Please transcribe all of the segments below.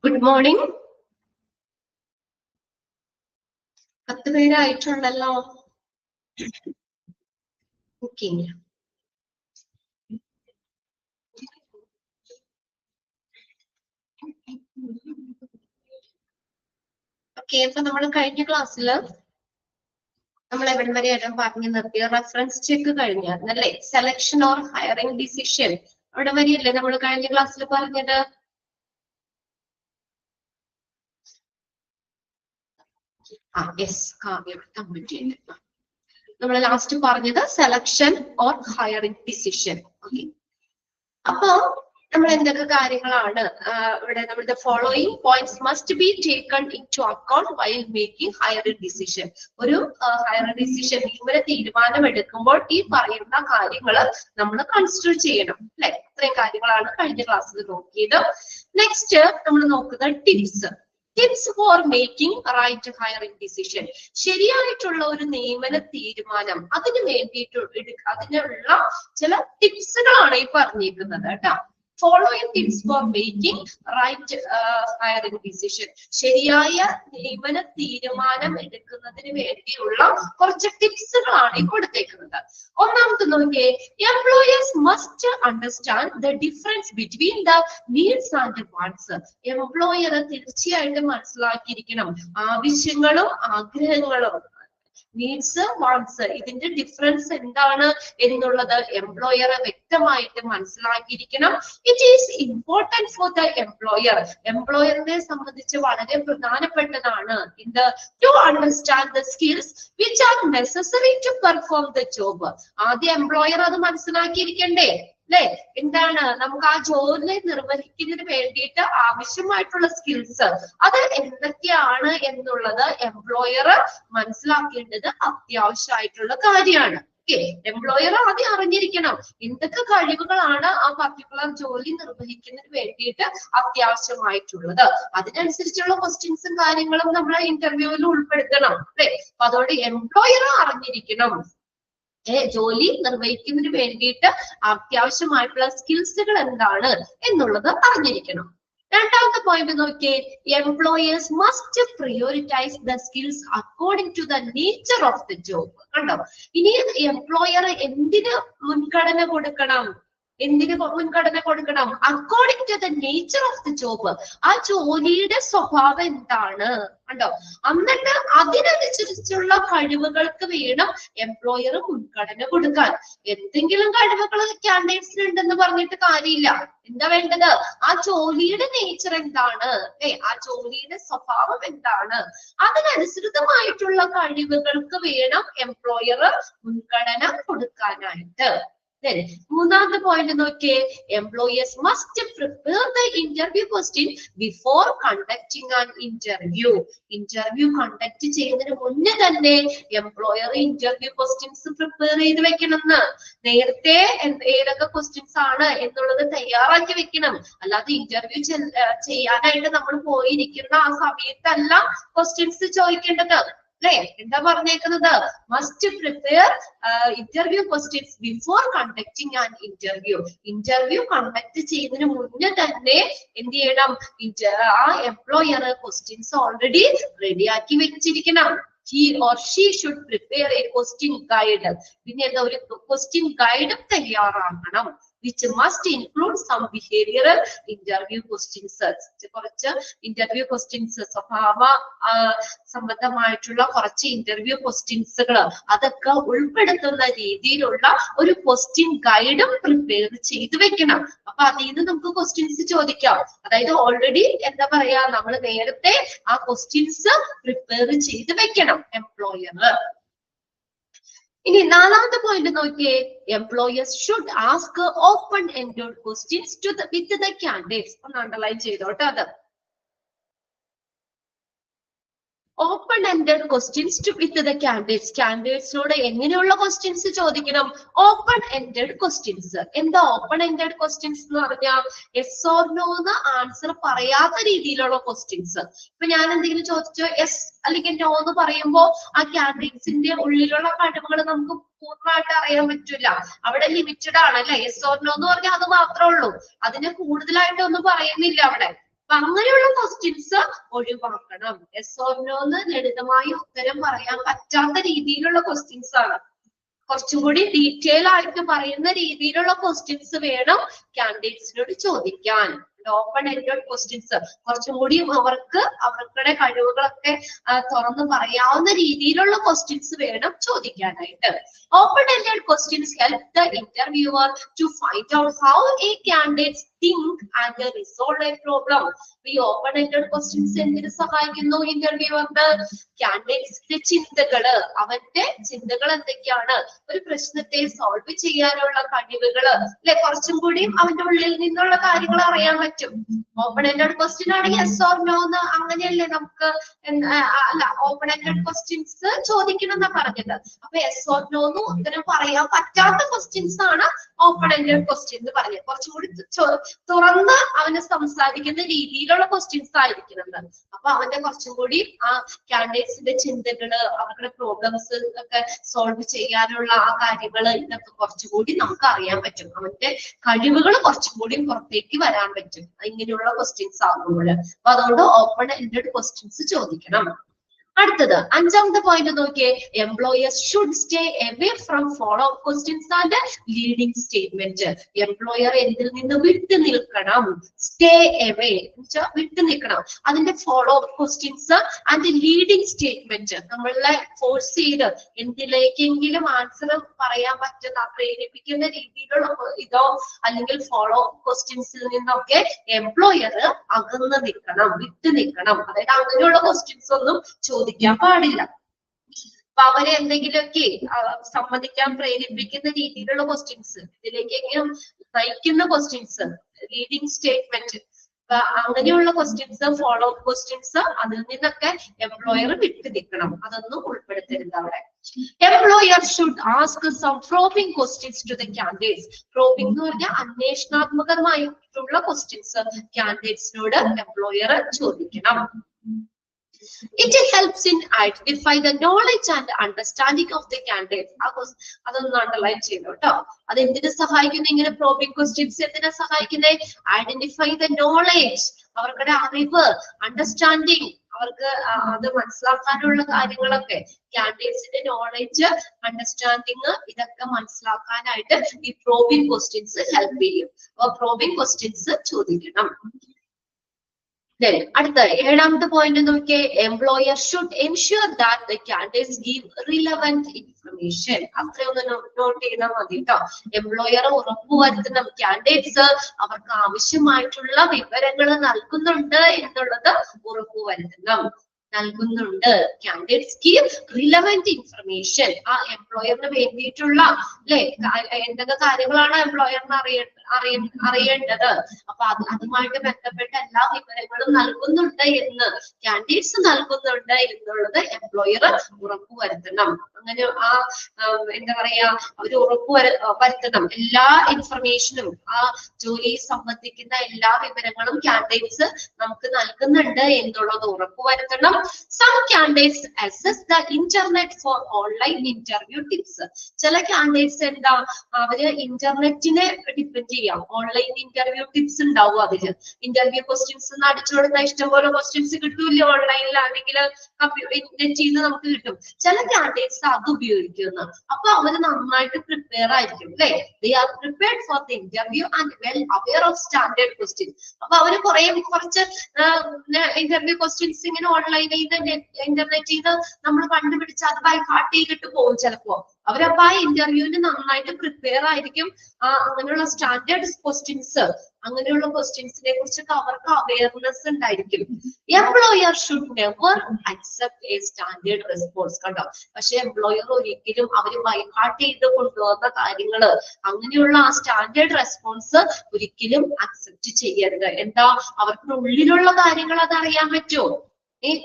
Good morning. 10 പേരായിട്ടുണ്ടല്ലോ. Okay. Okay, അപ്പൊ നമ്മൾ കഴിഞ്ഞ ക്ലാസ്സിൽ നമ്മൾ എവിടെ വരെയാണ് പറഞ്ഞു നിർത്തിയ? റെഫറൻസ് ചെക്ക് കഴിഞ്ഞായിരുന്നല്ലേ? സെലക്ഷൻ ഓർ ഹയറിംഗ് ഡിസിഷൻ അവിടെ വരെയല്ലേ നമ്മൾ കഴിഞ്ഞ ക്ലാസ്സിൽ പറഞ്ഞത്? യെസ്, കാവ്യം കംപ്ലീറ്റ് ചെയ്യുന്നത്. നമ്മൾ ലാസ്റ്റ് പറഞ്ഞത് selection or hiring decision. Okay, അപ്പൊ നമ്മൾ എന്തൊക്കെ കാര്യങ്ങളാണ് ഇവിടെ നമ്മുടെ following points must be taken into account while making hiring decision. ഒരു ഹയറിംഗ് ഡിസിഷൻ ഇവരെ തീരുമാനം എടുക്കുമ്പോൾ ഈ പറയുന്ന കാര്യങ്ങൾ നമ്മൾ കൺസിഡർ ചെയ്യണം അല്ലെ? ഇത്രയും കാര്യങ്ങളാണ് കഴിഞ്ഞ ക്ലാസ്സിൽ നോക്കിയത്. നെക്സ്റ്റ് നമ്മൾ നോക്കുന്ന tips for making right hiring decision. ശരിയായിട്ടുള്ള ഒരു നിയമന തീരുമാനം അതിന് വേണ്ടിയിട്ട് അതിനുള്ള ചില ടിപ്സുകളാണ് ഈ പറഞ്ഞിരിക്കുന്നത് കേട്ടോ. Following tips for making right hiring decision. ശരിയായ നിയമന തീരുമാനം എടുക്കുന്നതിന് വേണ്ടിയുള്ള കുറച്ച് ടിപ്സുകളാണ് ഈ കൊടുത്തേക്കുന്നത്. ഒന്നാമത്തെ നോക്കിയേ, employers must understand the difference between the needs and wants. Employer തീർച്ചയായിട്ടും മനസ്സിലാക്കിയിരിക്കണം ആവശ്യങ്ങളും ആഗ്രഹങ്ങളും. നീഡ്സ്, വാണ്ട്സ്, ഇതിന്റെ ഡിഫറൻസ് എന്താണ് എന്നുള്ളത് എംപ്ലോയർ വ്യക്തമായിട്ട് മനസ്സിലാക്കിയിരിക്കണം. It is important for the employer. എംപ്ലോയറിനെ സംബന്ധിച്ച് വളരെ പ്രധാനപ്പെട്ടതാണ് to understand the skills which are necessary to perform the job. ആദ്യം എംപ്ലോയർ അത് മനസ്സിലാക്കിയിരിക്കണ്ടേ അല്ലെ? എന്താണ് നമുക്ക് ആ ജോലി നിർവഹിക്കുന്നതിന് വേണ്ടിയിട്ട് ആവശ്യമായിട്ടുള്ള സ്കിൽസ് അത് എന്തൊക്കെയാണ് എന്നുള്ളത് എംപ്ലോയർ മനസ്സിലാക്കേണ്ടത് അത്യാവശ്യമായിട്ടുള്ള കാര്യമാണ്. എംപ്ലോയർ ആദ്യം അറിഞ്ഞിരിക്കണം എന്തൊക്കെ കഴിവുകളാണ് ആ പർട്ടിക്കുലർ ജോലി നിർവഹിക്കുന്നതിന് വേണ്ടിയിട്ട് അത്യാവശ്യമായിട്ടുള്ളത്. അതിനനുസരിച്ചുള്ള ക്വസ്റ്റ്യൻസും കാര്യങ്ങളും നമ്മൾ ഇന്റർവ്യൂവിൽ ഉൾപ്പെടുത്തണം അല്ലെ? അപ്പൊ അതോടെ എംപ്ലോയർ അറിഞ്ഞിരിക്കണം ജോലി നിർവഹിക്കുന്നതിന് വേണ്ടിയിട്ട് അത്യാവശ്യമായിട്ടുള്ള സ്കിൽസുകൾ എന്താണ് എന്നുള്ളത് അറിഞ്ഞിരിക്കണം. രണ്ടാമത്തെ പോയിന്റ് നോക്കിയേ, employers must prioritize the skills according to the nature of the job. കണ്ടോ, ഇനി എംപ്ലോയർ എന്തിന് മുൻഗണന കൊടുക്കണം? According to the nature of the job. ആ ജോലിയുടെ സ്വഭാവം എന്താണ് കണ്ടോ, എന്നിട്ട് അതിനനുസരിച്ചുള്ള കഴിവുകൾക്ക് വേണം എംപ്ലോയർ മുൻഗണന കൊടുക്കാൻ. എന്തെങ്കിലും കഴിവുകൾ കാൻഡിഡേറ്റ്സിന് ഉണ്ടെന്ന് പറഞ്ഞിട്ട് കാര്യമില്ല. എന്താ വേണ്ടത്? ആ ജോലിയുടെ നേച്ചർ എന്താണ്, ആ ജോലിയുടെ സ്വഭാവം എന്താണ്, അതിനനുസൃതമായിട്ടുള്ള കഴിവുകൾക്ക് വേണം എംപ്ലോയർ മുൻഗണന കൊടുക്കാനായിട്ട്. മൂന്നാമത്തെ പോയിന്റ് നോക്കിയേ, employers must prepare the interview question before conducting an interview. Interview conduct ചെയ്യുന്നതിന് മുന്നേ തന്നെ എംപ്ലോയർ ഇന്റർവ്യൂ ക്വസ്റ്റ്യൻസ് പ്രിപ്പയർ ചെയ്ത് വെക്കണമെന്ന്. നേരത്തെ ഏതൊക്കെ ക്വസ്റ്റ്യൻസ് ആണ് എന്നുള്ളത് തയ്യാറാക്കി വെക്കണം. അല്ലാതെ ഇന്റർവ്യൂ ചെയ്യാനായിട്ട് നമ്മൾ പോയിരിക്കുന്ന ആ സമയത്തല്ല ക്വസ്റ്റ്യൻസ് ചോദിക്കേണ്ടത് അല്ലെ? എന്താ പറഞ്ഞേക്കുന്നത്? Must prepare interview questions before conducting an interview. Interview conduct ചെയ്യുന്നതിന് മുന്നേ തന്നെ എന്ത് ചെയ്യണം? ആ എംപ്ലോയർ ക്വസ്റ്റ്യൻസ് ഓൾറെഡി റെഡിയാക്കി വെച്ചിരിക്കണം. He or she should prepare a question guide. പിന്നെ എന്താ, ഒരു ക്വസ്റ്റ്യൻ ഗൈഡും തയ്യാറാക്കണം. which must include some behavioral interview questions. കുറച്ച് ഇന്റർവ്യൂ ക്വസ്റ്റ്യൻസ്, സ്വഭാവ സംബന്ധമായിട്ടുള്ള കുറച്ച് ഇന്റർവ്യൂ ക്വസ്റ്റ്യൻസുകൾ അതൊക്കെ ഉൾപ്പെടുത്തുന്ന രീതിയിലുള്ള ഒരു ക്വസ്റ്റ്യൻ ഗൈഡും പ്രിപ്പയർ ചെയ്ത് വെക്കണം. അപ്പൊ അതിൽ നിന്ന് നമുക്ക് ക്വസ്റ്റ്യൻസ് ചോദിക്കാം. അതായത് ഓൾറെഡി എന്താ പറയാ, നമ്മൾ നേരത്തെ ആ ക്വസ്റ്റ്യൻസ് പ്രിപ്പയർ ചെയ്ത് വെക്കണം എംപ്ലോയർ. ഇനി നാലാമത്തെ പോയിന്റ് നോക്കിയേ, employers should ask open ended questions with the candidates. ഒന്ന് അണ്ടർലൈൻ ചെയ്തോട്ടെ അത്. Open ended questions with the candidates. കാൻഡിഡേറ്റ്സിനോട് എങ്ങനെയുള്ള ക്വസ്റ്റ്യൻസ് ചോദിക്കണം? Open ended questions. എന്താ ഓപ്പൺ എൻഡഡ് ക്വസ്റ്റ്യൻസ് എന്ന് പറഞ്ഞാൽ യെസ് ഓർ നോ എന്ന് ആൻസർ പറയാത്ത രീതിയിലുള്ള ക്വസ്റ്റ്യൻസ്. ഇപ്പൊ ഞാൻ എന്തെങ്കിലും ചോദിച്ചോ യെസ് അല്ലെങ്കിൽ നോ എന്ന് പറയുമ്പോൾ ആ കാൻഡിഡേറ്റ്സിന്റെ ഉള്ളിലുള്ള കഴിവുകൾ നമുക്ക് പൂർണ്ണമായിട്ട് അറിയാൻ പറ്റില്ല. അവിടെ ലിമിറ്റഡ് ആണ് അല്ലെ. യെസ് ഓർ നോ എന്ന് പറഞ്ഞാൽ അത് മാത്രമേ ഉള്ളൂ, അതിന് കൂടുതലായിട്ടൊന്നും പറയുന്നില്ല അവിടെ. അപ്പൊ അങ്ങനെയുള്ള ക്വസ്റ്റ്യൻസ് ഒഴിവാക്കണം. യെസ് ഓർ നോ എന്ന് ലളിതമായി ഉത്തരം പറയാൻ പറ്റാത്ത രീതിയിലുള്ള ക്വസ്റ്റ്യൻസ് ആണ്. കുറച്ചും കൂടി ഡീറ്റെയിൽ ആയിട്ട് പറയുന്ന രീതിയിലുള്ള ക്വസ്റ്റ്യൻസ് വേണം കാൻഡിഡേറ്റ്സിനോട് ചോദിക്കാൻ. ഓപ്പൺ എൻഡഡ് ക്വസ്റ്റ്യൻസ് കുറച്ചും കൂടി അവരുടെ കഴിവുകളൊക്കെ തുറന്ന് പറയാവുന്ന രീതിയിലുള്ള ക്വസ്റ്റ്യൻസ് വേണം ചോദിക്കാനായിട്ട്. Open ended questions help the interviewer to find out how a candidate think and resolve a problem. ഈ ഓപ്പൺ എൻഡഡ് ക്വസ്റ്റ്യൻസ് എന്തിനു സഹായിക്കുന്നു? ഇന്റർവ്യൂവറിന്റെ കാൻഡിഡേറ്റ്സിന്റെ ചിന്തകള്, അവന്റെ ചിന്തകൾ എന്തൊക്കെയാണ്, ഒരു പ്രശ്നത്തെ സോൾവ് ചെയ്യാനുള്ള കഴിവുകള് അല്ലെ, കുറച്ചും കൂടി അവന്റെ ഉള്ളിൽ നിന്നുള്ള കാര്യങ്ങൾ അറിയാൻ പറ്റും. ഓപ്പൺ എൻഡഡ് ക്വസ്റ്റ്യൻ ആണ് യെസ് ഓർ നോ എന്ന് അങ്ങനെയല്ലേ നമുക്ക് അല്ല ഓപ്പൺ എൻഡഡ് ക്വസ്റ്റ്യൻസ് ചോദിക്കണം എന്നാ പറഞ്ഞത്. അപ്പൊ യെസ് ഓർ നോ എന്ന് ഉത്തരം പറയാൻ പറ്റാത്ത ക്വസ്റ്റ്യൻസ് ആണ് ഓപ്പൺ എൻഡഡ് ക്വസ്റ്റ്യൻ എന്ന് പറഞ്ഞത്. കുറച്ചും കൂടി തുറന്ന് അവന് സംസാരിക്കുന്ന രീതിയിലുള്ള ക്വസ്റ്റ്യൻസ് ആയിരിക്കുന്നത്. അപ്പൊ അവന്റെ കുറച്ചും കൂടി ആ കാൻഡിഡേറ്റ്സിന്റെ ചിന്തകള്, അവരുടെ പ്രോബ്ലംസ് ഒക്കെ സോൾവ് ചെയ്യാനുള്ള ആ കാര്യങ്ങള്, ഇതൊക്കെ കുറച്ചുകൂടി നമുക്ക് അറിയാൻ പറ്റും. അവന്റെ കഴിവുകൾ കുറച്ചും കൂടി പുറത്തേക്ക് വരാൻ പറ്റും ഇങ്ങനെയുള്ള ക്വസ്റ്റ്യൻസ് ആകുമ്പോൾ. അപ്പൊ അതുകൊണ്ട് ഓപ്പൺ എൻഡഡ് ക്വസ്റ്റ്യൻസ് ചോദിക്കണം. അടുത്തത് അഞ്ചാമത്തെ പോയിന്റ് നോക്കിയേ. Employers should stay away from follow up questions and leading statement. Employer എന്തിൽ നിന്ന് വിട്ടു നിൽക്കണം? സ്റ്റേ അവേ എന്നുവെച്ചാൽ വിട്ടു നിൽക്കണം. അതിന്റെ follow up questions and leading statement നമ്മളെ ഫോഴ്സ് ചെയ്ത് എന്തിലേക്കെങ്കിലും ആൻസർ പറയാൻ പറ്റുന്ന പ്രേരിപ്പിക്കുന്ന രീതിയിലുള്ള ഇതോ അല്ലെങ്കിൽ ഫോളോ അപ്പ് ക്വസ്റ്റ്യൻസിൽ നിന്നൊക്കെ എംപ്ലോയർ അകന്ന് നിൽക്കണം, വിട്ടു നിൽക്കണം. അതായത് അങ്ങനെയുള്ള ക്വസ്റ്റ്യൻസ് ഒന്നും ചോദിക്കാൻ പാടില്ല. അപ്പൊ അവരെ എന്തെങ്കിലുമൊക്കെ സമ്മതിക്കാൻ പ്രേരിപ്പിക്കുന്ന രീതിയിലുള്ള ക്വസ്റ്റ്യൻസ്, ഇതിലേക്കെങ്കിലും നയിക്കുന്ന ക്വസ്റ്റ്യൻസ്, ലീഡിംഗ് സ്റ്റേറ്റ്മെന്റ്, അങ്ങനെയുള്ള ക്വസ്റ്റ്യൻസ്, ഫോളോ അപ്പ് ക്വസ്റ്റ്യൻസ്, അതിൽ നിന്നൊക്കെ എംപ്ലോയർ വിട്ടു നിൽക്കണം. അതൊന്നും ഉൾപ്പെടുത്തരുത് അവിടെ. Employer should ask some probing questions to the candidates. Probing എന്ന് പറഞ്ഞാൽ അന്വേഷണാത്മകമായിട്ടുള്ള ക്വസ്റ്റ്യൻസ് കാൻഡിഡേറ്റ്സിനോട് എംപ്ലോയർ ചോദിക്കണം. It helps in identify the knowledge and understanding of the candidate. അതൊന്ന് അണ്ടർലൈൻ ചെയ്തു കേട്ടോ. അത് എന്തിനു സഹായിക്കുന്നു? ഇങ്ങനെ പ്രോബിംഗ് ക്വസ്റ്റ്യൻസ് എന്തിനാ സഹായിക്കുന്നത്? ഐഡന്റിഫൈ ദ നോളേജ്, അവരുടെ അറിവ്, അണ്ടർസ്റ്റാൻഡിങ്, അവർക്ക് അത് മനസ്സിലാക്കാനുള്ള കാര്യങ്ങളൊക്കെ, കാൻഡിഡേറ്റ്സിന്റെ നോളേജ്, അണ്ടർസ്റ്റാൻഡിങ്, ഇതൊക്കെ മനസ്സിലാക്കാനായിട്ട് ഈ പ്രോബിംഗ് ക്വസ്റ്റ്യൻസ് ഹെൽപ്പ് ചെയ്യും. അപ്പൊ പ്രോബിംഗ് ക്വസ്റ്റ്യൻസ് ചോദിക്കണം. അടുത്ത ഏഴാമത്തെ പോയിന്റ് നോക്കിയേ. Employer should ensure that the candidates give relevant information. അത്രയൊന്ന് നോട്ട് ചെയ്താൽ മതി കേട്ടോ. എംപ്ലോയർ ഉറപ്പുവരുത്തണം കാൻഡിഡേറ്റ്സ് അവർക്ക് ആവശ്യമായിട്ടുള്ള വിവരങ്ങൾ നൽകുന്നുണ്ട് എന്നുള്ളത് ഉറപ്പുവരുത്തണം. Candidates give relevant information. ആ എംപ്ലോയറിന് വേണ്ടിയിട്ടുള്ള അല്ലെ എന്തൊക്കെ കാര്യങ്ങളാണ് എംപ്ലോയറിന് അറിയേണ്ടത്, അപ്പൊ അതുമായിട്ട് ബന്ധപ്പെട്ട എല്ലാ വിവരങ്ങളും നൽകുന്നുണ്ട് എന്ന് കാൻഡിഡേറ്റ്സ് നൽകുന്നുണ്ട് എന്നുള്ളത് എംപ്ലോയർ ഉറപ്പുവരുത്തണം. അങ്ങനെ ആ എന്താ പറയാ അവർ ഉറപ്പുവരുത്തണം എല്ലാ ഇൻഫർമേഷനും, ആ ജോലിയെ സംബന്ധിക്കുന്ന എല്ലാ വിവരങ്ങളും കാൻഡിഡേറ്റ്സ് നമുക്ക് നൽകുന്നുണ്ട് എന്നുള്ളത് ഉറപ്പുവരുത്തണം. Some candidates access the internet for online interview tips. ചില കാൻഡിഡേറ്റ്സ് എന്താ, അവര് ഇന്റർനെറ്റിനെ ഡിപ്പെൻഡ് ചെയ്യാം. ഓൺലൈൻ ഇന്റർവ്യൂ ടിപ്സ് ഉണ്ടാവും അതില്. ഇന്റർവ്യൂ ക്വസ്റ്റ്യൻസ് അടിച്ചു കൊടുത്താൽ ഇഷ്ടംപോലെ ക്വസ്റ്റ്യൻസ് കിട്ടൂല്ലേ ഓൺലൈനിലാണെങ്കിൽ, നെറ്റിൽ നിന്ന് നമുക്ക് കിട്ടും. ചില കാൻഡിഡേറ്റ്സ് അത് ഉപയോഗിക്കുന്നു. അപ്പൊ അവര് നന്നായിട്ട് പ്രിപ്പയർ ആയിരിക്കും അല്ലെ. They are prepared for the interview and well aware of standard questions. അപ്പൊ അവര് കുറച്ച് ഇന്റർവ്യൂ ക്വസ്റ്റ്യൻസ് ഇങ്ങനെ ഓൺലൈനിൽ ഇന്റർനെറ്റിൽ നിന്ന് നമ്മൾ കണ്ടുപിടിച്ച് അത് ബൈ ഹാർട്ട് ചെയ്തിട്ട് പോകും ചിലപ്പോ. അവരപ്പോ ആ ഇന്റർവ്യൂവിന് നന്നായിട്ട് പ്രിപ്പയർ ആയിരിക്കും. അങ്ങനെയുള്ള സ്റ്റാൻഡേർഡ് ക്വസ്റ്റ്യൻസ്, അങ്ങനെയുള്ള ക്വസ്റ്റ്യൻസിനെ കുറിച്ചൊക്കെ അവർക്ക് അവയർനെസ് ഉണ്ടായിരിക്കും. Employer should never accept A standard response. കണ്ടോ, പക്ഷെ എംപ്ലോയർ ഒരിക്കലും അവര് ബൈ ഹാർട്ട് ചെയ്ത് കൊണ്ടുവന്ന കാര്യങ്ങള്, അങ്ങനെയുള്ള ആ സ്റ്റാൻഡേർഡ് റെസ്പോൺസ് ഒരിക്കലും അക്സെപ്റ്റ് ചെയ്യരുത്. എന്താ, അവർക്ക് ഉള്ളിലുള്ള കാര്യങ്ങൾ അത് അറിയാൻ പറ്റുമോ?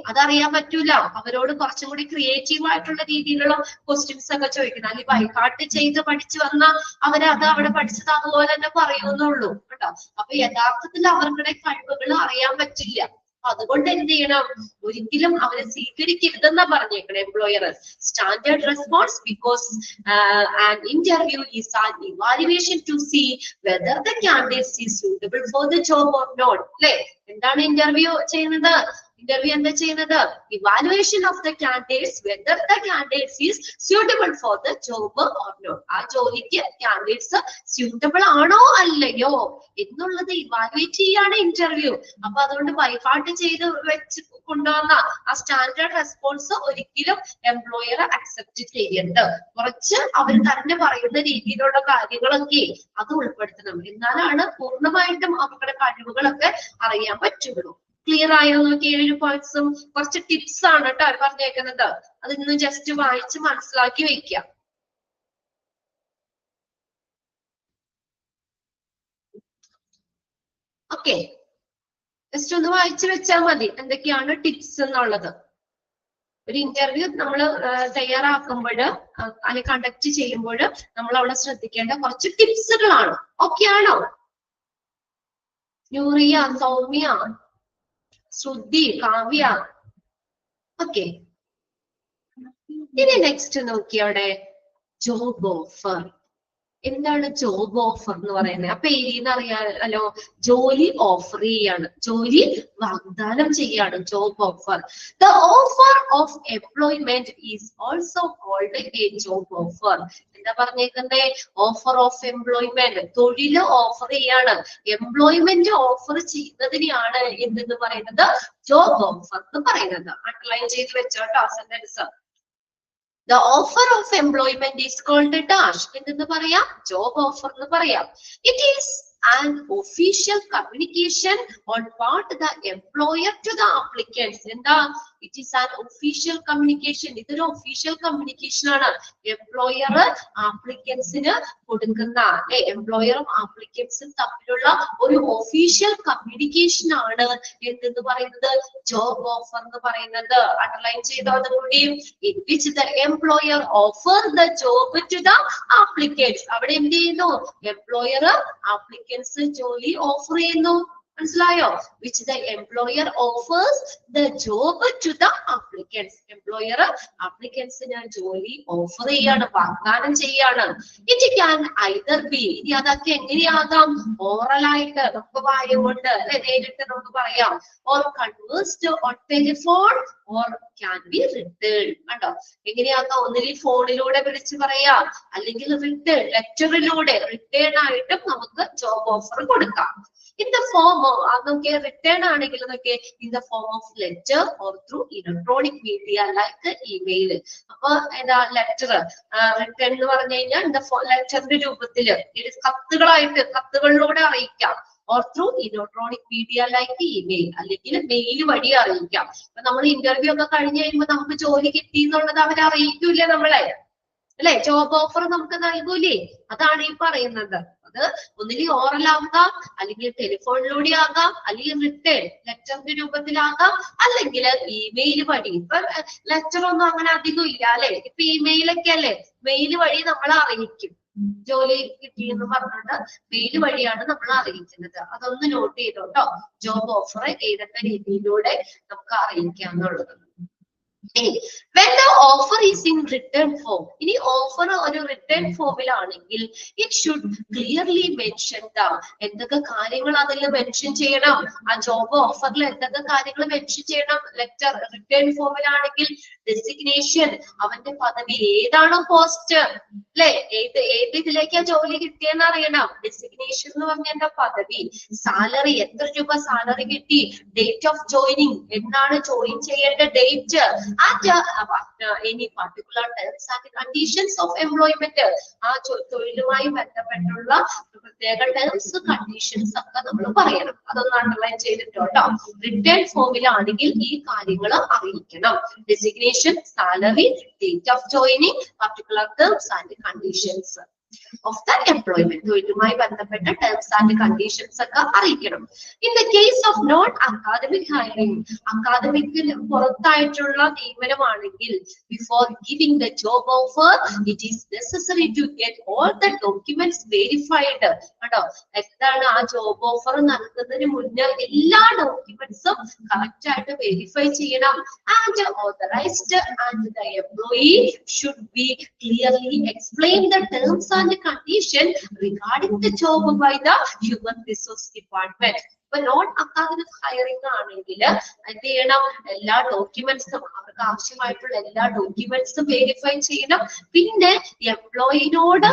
അതറിയാൻ പറ്റൂല. അവരോട് കുറച്ചും കൂടി ക്രിയേറ്റീവ് ആയിട്ടുള്ള രീതിയിലുള്ള ക്വസ്റ്റ്യൻസ് ഒക്കെ ചോദിക്കണം. അല്ലെങ്കിൽ ബൈഹാർട്ട് ചെയ്ത് പഠിച്ചു വന്ന അവരത് അവിടെ പഠിച്ചത് അതുപോലെ തന്നെ പറയുന്നുള്ളൂ കേട്ടോ. അപ്പൊ യഥാർത്ഥത്തിൽ അവരുടെ കഴിവുകൾ അറിയാൻ പറ്റില്ല. അതുകൊണ്ട് എന്ത് ചെയ്യണം, ഒരിക്കലും അവരെ സ്വീകരിക്കരുതെന്നാ പറഞ്ഞേക്കണം employer. Standard response because an interview is an evaluation to see whether the candidate is suitable for the job or not. അല്ലെ, എന്താണ് ഇന്റർവ്യൂ ചെയ്യുന്നത്? ഇന്റർവ്യൂ എന്താ ചെയ്യുന്നത്? Evaluation of the candidates whether the candidates is suitable for the job or not. ആ ജോലിക്ക് candidates suitable ആണോ അല്ലയോ എന്നുള്ളത് ഇവാലുവേറ്റ് ചെയ്യാണ് ഇന്റർവ്യൂ. അപ്പൊ അതുകൊണ്ട് ബൈഹാർട്ട് ചെയ്ത് വെച്ച് കൊണ്ടുവന്ന ആ സ്റ്റാൻഡേർഡ് റെസ്പോൺസ് ഒരിക്കലും എംപ്ലോയർ അക്സെപ്റ്റ് ചെയ്യരുത്. കുറച്ച് അവർ തന്നെ പറയുന്ന രീതിയിലുള്ള കാര്യങ്ങളൊക്കെ അത് ഉൾപ്പെടുത്തണം. എന്നാലാണ് പൂർണ്ണമായിട്ടും അവരുടെ കഴിവുകളൊക്കെ അറിയാൻ പറ്റുള്ളൂ. ക്ലിയർ ആയോ നോക്കി? 7 പോയിന്റ്സും കുറച്ച് ടിപ്സ് ആണ് കേട്ടോ പറഞ്ഞേക്കുന്നത്. അതിന്ന് ജസ്റ്റ് വായിച്ച് മനസ്സിലാക്കി വെക്കാം. ഓക്കെ, ജസ്റ്റ് ഒന്ന് വായിച്ചു വെച്ചാൽ മതി എന്തൊക്കെയാണ് ടിപ്സ് എന്നുള്ളത്. ഒരു ഇന്റർവ്യൂ നമ്മൾ തയ്യാറാക്കുമ്പോൾ അല്ലെങ്കിൽ കണ്ടക്ട് ചെയ്യുമ്പോൾ നമ്മൾ അവിടെ ശ്രദ്ധിക്കേണ്ട കുറച്ച് ടിപ്സുകളാണ്. ഓക്കെ ആണോ? യൂറിയ, സൗമ്യ, ശ്രുതി, കാവ്യ. ഓക്കെ, ഇനി നെക്സ്റ്റ് നോക്കിയോടെ ജോബ് ഓഫർ. എന്താണ് ജോബ് ഓഫർ എന്ന് പറയുന്നത്? അപ്പൊ പേരിന്ന് അറിയാലോ, ജോലി ഓഫർ ചെയ്യാണ്, ജോലി വാഗ്ദാനം ചെയ്യാണ്. Job offer. The offer of employment is also called a job offer. എന്താ പറഞ്ഞേക്കുന്നത്? ഓഫർ ഓഫ് എംപ്ലോയ്മെന്റ്, തൊഴില് ഓഫർ ചെയ്യാണ്, എംപ്ലോയ്മെന്റ് ഓഫർ ചെയ്യുന്നതിനെയാണ് എന്തെന്ന് പറയുന്നത്? ജോബ് ഓഫർ എന്ന് പറയുന്നത്. അണ്ടർലൈൻ ചെയ്ത് വെച്ചോട്ടോ sentence. The offer of employment is called a dash. എന്തെന്ന് പറയാം? ജോബ് ഓഫർ എന്ന് പറയാം. It is an official communication on part the employer to the applicants. എന്താ? It is an official communication. ഇതൊരു ഒഫീഷ്യൽ കമ്മ്യൂണിക്കേഷൻ ആണ്. Employer ആപ്ലിക്കൻസിന് കൊടുക്കുന്ന, എംപ്ലോയറും ആപ്ലിക്കൻസും തമ്മിലുള്ള ഒരു ഒഫീഷ്യൽ കമ്മ്യൂണിക്കേഷൻ ആണ് എന്തെന്ന് പറയുന്നത്? ജോബ് ഓഫർ എന്ന് പറയുന്നത്. അണ്ടർലൈൻ ചെയ്തോടുകൂടി in which the employer offer the job to the applicants. അവിടെ എന്ത് ചെയ്യുന്നു? എംപ്ലോയർ ആപ്ലിക്കൻസ് ജോലി ഓഫർ ചെയ്യുന്നു. മനസ്സിലായോ? which the employer offers the job to the applicants. Employer ആപ്ലിക്കൻസിന് ജോലി ഓഫർ ചെയ്യാണ്, വാഗ്ദാനം ചെയ്യാണ്. it can either be, ഇനി അതൊക്കെ എങ്ങനെയാകാം? ഓറൽ ആയിട്ട് നമുക്ക് വായുകൊണ്ട് നേരിട്ട് നമുക്ക് പറയാം, or conversed on telephone or can be written. കണ്ടോ? എങ്ങനെയാക്കാം? ഒന്നിൽ ഫോണിലൂടെ വിളിച്ച് പറയാം, അല്ലെങ്കിൽ റിട്ടേൺ ലെറ്ററിലൂടെ റിട്ടേൺ ആയിട്ടും നമുക്ക് ജോബ് ഓഫർ കൊടുക്കാം. in the form of, അതൊക്കെ റിട്ടേൺ ആണെങ്കിൽ നോക്കിയേ, in the form of letter or through electronic media like email. അപ്പൊ എന്താ ലെറ്റർ റിട്ടേൺ എന്ന് പറഞ്ഞു കഴിഞ്ഞാൽ ലെറ്ററിന്റെ രൂപത്തില് കത്തുകളായിട്ട്, കത്തുകളിലൂടെ അറിയിക്കാം. or through electronic media like email, അല്ലെങ്കിൽ മെയിൽ വഴി അറിയിക്കാം. അപ്പൊ നമ്മൾ ഇന്റർവ്യൂ ഒക്കെ കഴിഞ്ഞ് കഴിയുമ്പോൾ നമുക്ക് ജോലി കിട്ടി എന്നുള്ളത് അവരെ അറിയിക്കൂലേ നമ്മളെ, അല്ലെ? ജോബ് ഓഫർ നമുക്ക് നൽകൂലേ? അതാണ് ഈ പറയുന്നത്. അത് ഒന്നിൽ ഓറൽ ആകാം, അല്ലെങ്കിൽ ടെലിഫോണിലൂടെ ആകാം, അല്ലെങ്കിൽ റിട്ടേൺ ലെറ്ററിന്റെ രൂപത്തിലാകാം, അല്ലെങ്കിൽ ഇമെയിൽ വഴി. ഇപ്പൊ ലെറ്റർ ഒന്നും അങ്ങനെ അധികം ഇല്ല അല്ലെ? ഇപ്പൊ ഇമെയിലൊക്കെ അല്ലെ, മെയിൽ വഴി നമ്മൾ അറിയിക്കും. ജോലി കിട്ടിയെന്ന് പറഞ്ഞിട്ട് മെയിൽ വഴിയാണ് നമ്മൾ അറിയിക്കുന്നത്. അതൊന്ന് നോട്ട് ചെയ്തോട്ടോ. ജോബ് ഓഫർ ഏതൊക്കെ രീതിയിലൂടെ നമുക്ക് അറിയിക്കാം എന്നുള്ളത്. when the offer is in written form, ഇനി ഓഫർ ഒരു return ഫോമിലാണെങ്കിൽ it should clearly mention the, എന്തൊക്കെ കാര്യങ്ങൾ അതിൽ മെൻഷൻ ചെയ്യണം? ആ ജോബ് ഓഫറിൽ എന്തൊക്കെ കാര്യങ്ങൾ മെൻഷൻ ചെയ്യണം? ലെറ്റർ റിട്ടേൺ ഫോമിലാണെങ്കിൽ ഡെസിഗ്നേഷൻ, അവന്റെ പദവി ഏതാണോ, പോസ്റ്റ് അല്ലെ, ഏത് ഇതിലേക്കാ ജോലി കിട്ടിയെന്ന് അറിയണം. ഡെസിഗ്നേഷൻ എന്ന് പറഞ്ഞ പദവി. സാലറി, എത്ര രൂപ സാലറി കിട്ടി. ഡേറ്റ് ഓഫ് ജോയിനിങ്, എന്നാണ് ജോയിൻ ചെയ്യേണ്ട date. and any particular terms and conditions of employment. ആ തൊഴിലുമായി ബന്ധപ്പെട്ടുള്ള പ്രത്യേക ടേംസ് കണ്ടീഷൻസ് ഒക്കെ നമ്മൾ പറയണം. അതൊന്ന് അണ്ടർലൈൻ ചെയ്തിട്ടോ. റിട്ടേൺ ഫോമിലാണെങ്കിൽ ഈ കാര്യങ്ങൾ അറിയിക്കണം. Designation, salary, date of joining, particular terms and conditions. of the employment. തൊഴിലുമായി ബന്ധപ്പെട്ട terms and conditions ഒക്കെ അറിയിക്കണം. In the case of non-academic hiring, അക്കാദമിക്കിന് പുറത്തായിട്ടുള്ള നിയമനമാണെങ്കിൽ before giving the job offer, it is necessary to get all the documents verified. കേട്ടോ, എന്താണ് ആ job offer നൽകുന്നതിന് മുന്നേ എല്ലാ ഡോക്യുമെന്റ്സും correct ആയിട്ട് വെരിഫൈ ചെയ്യണം. And authorized and the employee should be clearly explain the terms and conditions regarding the job by the human resource department. Non academic hiring ആണെങ്കിൽ എന്ത് ചെയ്യണം, എല്ലാ ഡോക്യുമെന്റ്സും അവർക്ക് ആവശ്യമായിട്ടുള്ള എല്ലാ ഡോക്യുമെന്റ്സും വെരിഫൈ ചെയ്യണം. പിന്നെ എംപ്ലോയിനോട്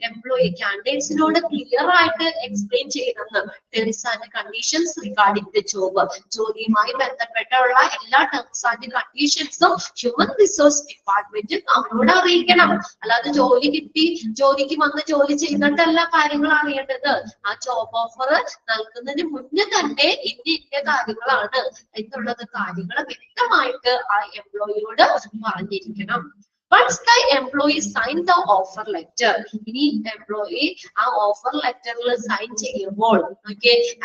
എംപ്ലോയി കാൻഡിഡേറ്റ്സിനോട് ക്ലിയർ ആയിട്ട് എക്സ്പ്ലെയിൻ ചെയ്യണം terms and conditions regarding the job. ജോലിയുമായി ബന്ധപ്പെട്ടുള്ള എല്ലാ ടേംസ് ആൻഡ് കണ്ടീഷൻസും ഹ്യൂമൻ റിസോഴ്സ് ഡിപ്പാർട്ട്മെന്റ് അവരോട് അറിയിക്കണം. അല്ലാതെ ജോലി കിട്ടി ജോലിക്ക് വന്ന് ജോലി ചെയ്യുന്നിട്ടല്ല കാര്യങ്ങൾ അറിയേണ്ടത്. ആ ജോബ് ഓഫർ നൽകുന്ന മുന്നേ തന്നെ ഇന്ന കാര്യങ്ങളാണ് എന്നുള്ളത് കാര്യങ്ങൾ വ്യക്തമായിട്ട് ആ എംപ്ലോയിയോട് പറഞ്ഞിരിക്കണം. Once the employee sign the offer letter, ഇനി എംപ്ലോയി ആ ഓഫർ ലെറ്ററിൽ സൈൻ ചെയ്യുമ്പോൾ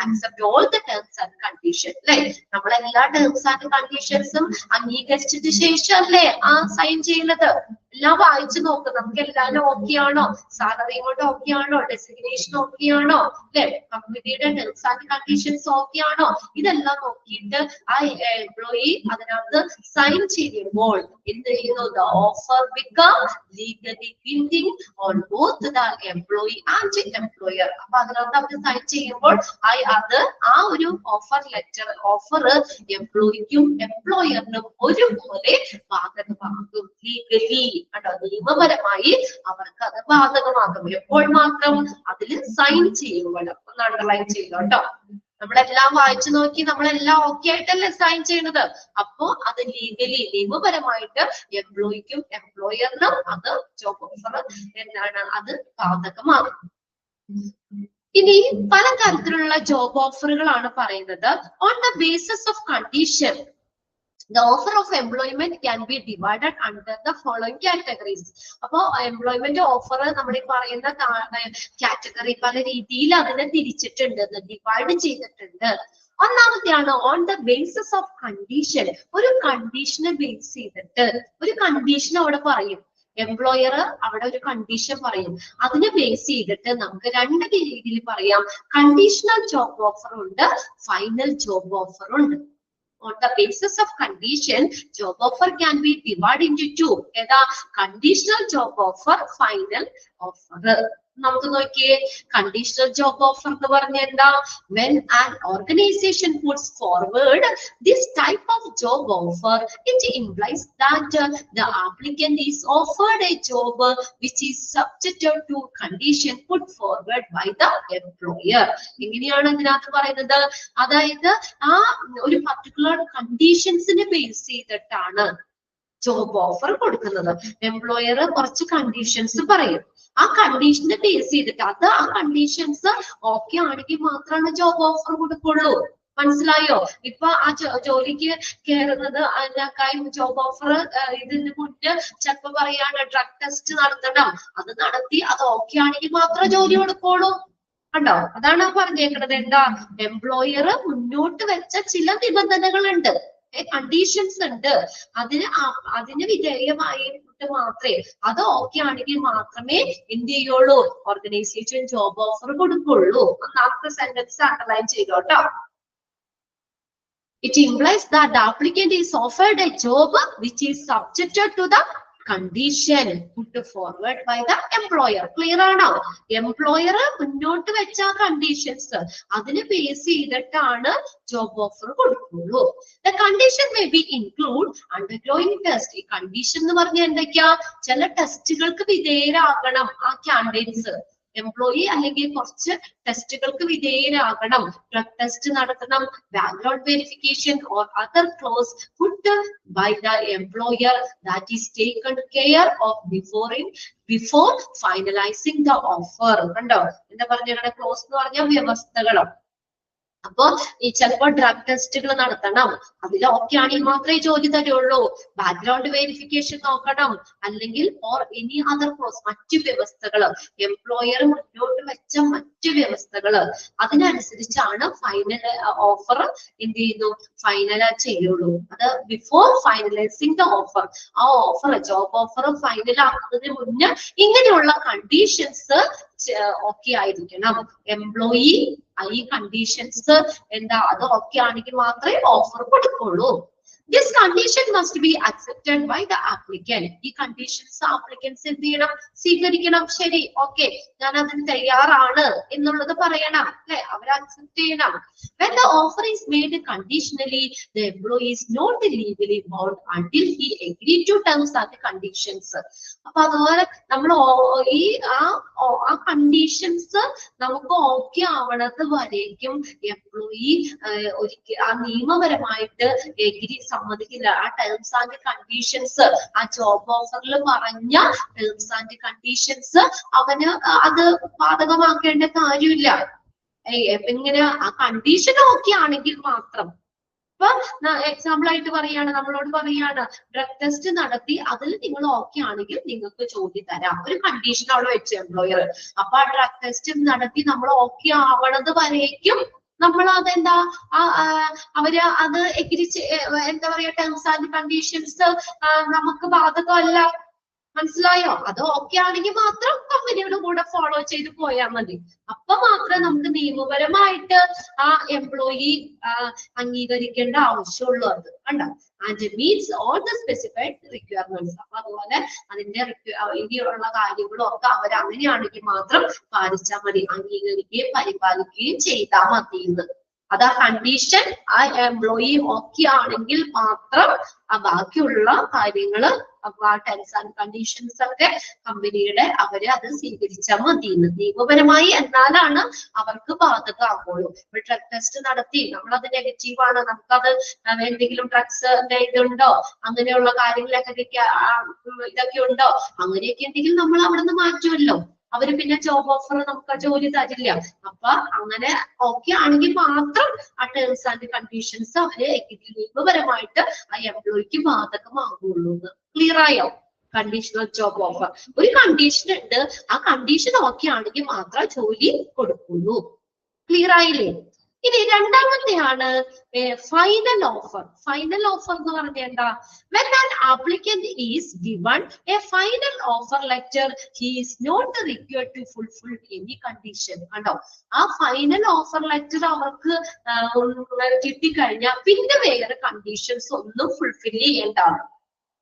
accept all the terms and conditions. അല്ലെ, നമ്മൾ എല്ലാ ടേംസ് ആൻഡ് കണ്ടീഷൻസും അംഗീകരിച്ചതിന് ശേഷം അല്ലേ ആ സൈൻ ചെയ്യുന്നത്. എല്ലാം വായിച്ചു നോക്കും, നമുക്ക് എല്ലാവരും ഓക്കെ ആണോ, സാലറി കൊണ്ട് ഓക്കെ ആണോ, ഡെസിഗ്നേഷൻ ഓക്കെ ആണോ, അല്ലെ, കമ്പനിയുടെ ടേംസ് ആൻഡ് കണ്ടീഷൻസ് ഓക്കെ ആണോ, ഇതെല്ലാം നോക്കിയിട്ട് ആ എംപ്ലോയി അതിനകത്ത് സൈൻ ചെയ്യുമ്പോൾ എന്ത് ചെയ്യുന്നു, the offer become legally binding on both the employee and employer. അപ്പൊ അതിനകത്ത് അവർ സൈൻ ചെയ്യുമ്പോൾ അത് ആ ഒരു ഓഫർ ലെറ്റർ ഓഫർ എംപ്ലോയിക്കും എംപ്ലോയറിനും ഒരുപോലെ ബാധകമാകും. ലീഗലി കേട്ടോ, നിയമപരമായി അവർക്ക് അത് ബാധകമാകും. എപ്പോൾ മാത്രം അതിൽ സൈൻ ചെയ്യുമ്പോൾ. ഒന്ന് അണ്ടർലൈൻ ചെയ്തു കേട്ടോ. നമ്മളെല്ലാം വായിച്ചു നോക്കി നമ്മളെല്ലാം ഓക്കെ ആയിട്ടല്ലേ സൈൻ ചെയ്യുന്നത്. അപ്പോ അത് ലീഗലി നിയമപരമായിട്ട് എംപ്ലോയിക്കും എംപ്ലോയറിനും അത് ജോബ് ഓഫർ എന്താണ് അത് ബാധകമാകും. ഇനി പലതരത്തിലുള്ള ജോബ് ഓഫറുകളാണ് പറയുന്നത്. On the basis of condition, the offer of employment can be divided under the following categories. അപ്പോ എംപ്ലോയ്മെന്റ് ഓഫർ നമ്മൾ ഈ പറയുന്ന കാറ്റഗറി പല രീതിയിൽ അതിനെ തിരിച്ചിട്ടുണ്ട്, ഡിവൈഡ് ചെയ്തിട്ടുണ്ട്. ഒന്നാമത്തെയാണ് on the basis of condition. ഒരു കണ്ടീഷനെ ബേസ് ചെയ്തിട്ട് ഒരു കണ്ടീഷൻ അവിടെ പറയും. എംപ്ലോയർ അവിടെ ഒരു കണ്ടീഷൻ പറയും. അതിനെ ബേസ് ചെയ്തിട്ട് നമുക്ക് രണ്ട് രീതിയിൽ പറയാം. കണ്ടീഷണൽ ജോബ് ഓഫർ ഉണ്ട്, ഫൈനൽ ജോബ് ഓഫർ ഉണ്ട്. On the basis of condition, job offer can be divided into two. ഏതാ, conditional job offer, final offer. നമുക്ക് നോക്കിയേ, കണ്ടീഷണൽ ജോബ് ഓഫർ എന്ന് പറഞ്ഞ എന്താ, when an organization puts forward this type of job offer, it implies that the applicant is offered a job which is subjected to condition put forward by the employer. എങ്ങനെയാണ് ഇതിനകത്ത് പറയുന്നത്, അതായത് ആ ഒരു particular കണ്ടീഷൻസിനെ base ചെയ്തിട്ടാണ് job offer കൊടുക്കുന്നത്. Employer കുറച്ച് conditions പറയും. ആ കണ്ടീഷനെ ബേസ് ചെയ്തിട്ട് അത് ആ കണ്ടീഷൻസ് ഓക്കെ ആണെങ്കിൽ മാത്രമാണ് ജോബ് ഓഫർ കൊടുക്കുള്ളൂ. മനസ്സിലായോ? ഇപ്പൊ ആ ജോലിക്ക് കയറുന്നത് അതിനേക്കാളും ജോബ് ഓഫർ ഇതിന് മുന്നേ ചിലപ്പോ പറയാണ് ഡ്രഗ് ടെസ്റ്റ് നടത്തണം, അത് നടത്തി അത് ഓക്കെ ആണെങ്കിൽ മാത്രമേ ജോലി കൊടുക്കുള്ളൂ. കണ്ടോ, അതാണ് പറഞ്ഞേക്കുന്നത്. എന്താ, എംപ്ലോയർ മുന്നോട്ട് വെച്ച ചില നിബന്ധനകളുണ്ട്, കണ്ടീഷൻസ് ഉണ്ട്. അതിന് വിധേയമായിട്ട് മാത്രമേ അത് ഓക്കെ ആണെങ്കിൽ മാത്രമേ എന്ത് ചെയ്യുള്ളൂ, ഓർഗനൈസേഷൻ ജോബ് ഓഫർ കൊടുക്കുള്ളൂ. ഒന്നാമത്തെ സെന്റൻസ് അണ്ടർലൈൻ ചെയ്തോട്ടോ. It implies that the applicant is offered a job which is subjected to the condition put forward by the employer. Clear ആണോ? എംപ്ലോയർ മുന്നോട്ട് വെച്ച കണ്ടീഷൻസ് അതിന് ബേസ് ചെയ്തിട്ടാണ് ജോബ് ഓഫർ കൊടുക്കുള്ളൂ. The condition may be include undergoing test. ഈ condition എന്ന് പറഞ്ഞാൽ എന്തൊക്കെയാ, ചില ടെസ്റ്റുകൾക്ക് വിധേയരാകണം ആ കാൻഡിഡേറ്റ്സ്. എംപ്ലോയി അല്ലെങ്കിൽ കുറച്ച് ടെസ്റ്റുകൾക്ക് വിധേയരാകണം. ഡ്രഗ് ടെസ്റ്റ് നടത്തണം, background verification or other clause put by the employer that is taken care of before finalising the offer. കണ്ടോ, എന്താ പറഞ്ഞ ക്ലോസ് എന്ന് പറഞ്ഞ വ്യവസ്ഥകളും. അപ്പൊ ഈ ചിലപ്പോ ഡ്രഗ് ടെസ്റ്റുകൾ നടത്തണം, അതിൽ ഓക്കെ ആണെങ്കിൽ മാത്രമേ ജോലി തരുള്ളൂ. ബാക്ക്ഗ്രൗണ്ട് വെരിഫിക്കേഷൻ നോക്കണം, അല്ലെങ്കിൽ ഓർ എനി അതർ പ്രോസസ്, മറ്റു വ്യവസ്ഥകള്, എംപ്ലോയർ മുന്നോട്ട് വെച്ച മറ്റു വ്യവസ്ഥകള്, അതിനനുസരിച്ചാണ് ഫൈനൽ ഓഫർ എന്ത് ചെയ്യുന്നു, ഫൈനൽ ചെയ്യുള്ളൂ. അത് ബിഫോർ ഫൈനലൈസിങ് ദ ഓഫർ, ആ ഓഫർ ജോബ് ഓഫർ ഫൈനൽ ആക്കുന്നതിന് മുന്നേ ഇങ്ങനെയുള്ള കണ്ടീഷൻസ് ഓക്കെ ആയിരിക്കണം. എംപ്ലോയി ഈ കണ്ടീഷൻസ് എന്താ, അത് ഓക്കെ ആണെങ്കിൽ മാത്രമേ ഓഫർ കൊടുക്കുള്ളൂ. This condition must be accepted by the applicant. ഈ കണ്ടീഷൻസ് ആപ്ലിക്കൻസ് എന്ത് ചെയ്യണം, സ്വീകരിക്കണം. ശരി, ഓക്കെ, ഞാൻ അതിന് തയ്യാറാണ് എന്നുള്ളത് പറയണം, അല്ലെ, അവർ അക്സെപ്റ്റ് ചെയ്യണം. When the offer is made conditionally, the employee is not legally bound until he agreed to terms and conditions. അപ്പൊ അതുപോലെ നമ്മൾ ഈ ആ കണ്ടീഷൻസ് നമുക്ക് ഓക്കെ ആവണത് വരേക്കും എംപ്ലോയി ആ നിയമപരമായിട്ട് സമ്മതിക്കില്ല. ആ ടേംസ് ആൻഡ് കണ്ടീഷൻസ്, ആ ജോബ് ഓഫറിൽ പറഞ്ഞ ടേംസ് ആൻഡ് കണ്ടീഷൻസ് അവന് അത് ബാധകമാക്കേണ്ട കാര്യമില്ല. ഇങ്ങനെ ആ കണ്ടീഷൻ ഓക്കെ ആണെങ്കിൽ മാത്രം. ഇപ്പൊ എക്സാമ്പിൾ ആയിട്ട് പറയാണ്, നമ്മളോട് പറയാണ് ഡ്രഗ് ടെസ്റ്റ് നടത്തി അതിൽ നിങ്ങൾ ഓക്കെ ആണെങ്കിൽ നിങ്ങൾക്ക് ജോലി തരാം, ഒരു കണ്ടീഷൻ അവിടെ വെച്ച് എംപ്ലോയർ. അപ്പൊ ആ ഡ്രഗ് ടെസ്റ്റ് നടത്തി നമ്മൾ ഓക്കെ ആവണത് വരേക്കും നമ്മൾ അതെന്താ അവര് അത് എന്താ പറയാ, ടേംസ് ആൻഡ് കണ്ടീഷൻസ് നമുക്ക് ബാധകമല്ല. മനസ്സിലായോ? അത് ഓക്കെ ആണെങ്കിൽ മാത്രം കമ്പനിയുടെ കൂടെ ഫോളോ ചെയ്ത് പോയാൽ മതി. അപ്പൊ മാത്രമേ നമുക്ക് നിയമപരമായിട്ട് ആ എംപ്ലോയി അംഗീകരിക്കേണ്ട ആവശ്യമുള്ളൂ. അത് കണ്ടോ, and meats all the specified requirements. അപ്പൊ അതുപോലെ അതിന്റെ ഇനിയുള്ള കാര്യങ്ങളും ഒക്കെ അവർ അങ്ങനെയാണെങ്കിൽ മാത്രം പാലിച്ചാൽ മതി, അംഗീകരിക്കുകയും പരിപാലിക്കുകയും ചെയ്താൽ മതി എന്ന്. അത് ആ കണ്ടീഷൻ ആ എംപ്ലോയി ഓക്കെ ആണെങ്കിൽ മാത്രം ആ ബാക്കിയുള്ള കാര്യങ്ങള് ആ ടേംസ് ആൻഡ് കണ്ടീഷൻസ് ഒക്കെ കമ്പനിയുടെ അവര് അത് സ്വീകരിച്ചാൽ മതി. നിയമപരമായി എന്നാലാണ് അവർക്ക് ബാധകമാകുള്ളൂ. ഇപ്പൊ ഡ്രഗ് ടെസ്റ്റ് നടത്തി നമ്മളത് നെഗറ്റീവ് ആണ്, നമുക്കത് എന്തെങ്കിലും ഡ്രഗ്സിന്റെ ഇതുണ്ടോ, അങ്ങനെയുള്ള കാര്യങ്ങളൊക്കെ ഇതൊക്കെ ഉണ്ടോ, അങ്ങനെയൊക്കെ ഉണ്ടെങ്കിൽ നമ്മൾ അവിടെ നിന്ന് മാറ്റുമല്ലോ. അവര് പിന്നെ ജോബ് ഓഫർ നമുക്ക് ജോലി തരില്ല. അപ്പൊ അങ്ങനെ ഓക്കെ ആണെങ്കിൽ മാത്രം ആ ടേംസ് ആൻഡ് കണ്ടീഷൻസ് അവര് നിയമപരമായിട്ട് ആ എംപ്ലോയിക്ക് ബാധകമാകുള്ളൂ. ക്ലിയർ ആയോ? കണ്ടീഷണൽ ജോബ് ഓഫർ ഒരു കണ്ടീഷൻ ഉണ്ട്, ആ കണ്ടീഷൻ ഓക്കെ ആണെങ്കിൽ മാത്രം ജോലി കൊടുക്കുള്ളൂ. ക്ലിയർ ആയില്ലേ? ഇനി രണ്ടാമത്തെയാണ് ഫൈനൽ ഓഫർ. ഫൈനൽ ഓഫർ എന്ന് പറഞ്ഞാൽ എന്താ? When an applicant is given a final offer letter, he is not required to fulfill any condition. കണ്ടോ, ആ ഫൈനൽ ഓഫർ ലെറ്റർ അവർക്ക് കിട്ടിക്കഴിഞ്ഞാൽ പിന്നെ വേറെ കണ്ടീഷൻസ് ഒന്നും ഫുൾഫിൽ ചെയ്യേണ്ടതാണ്.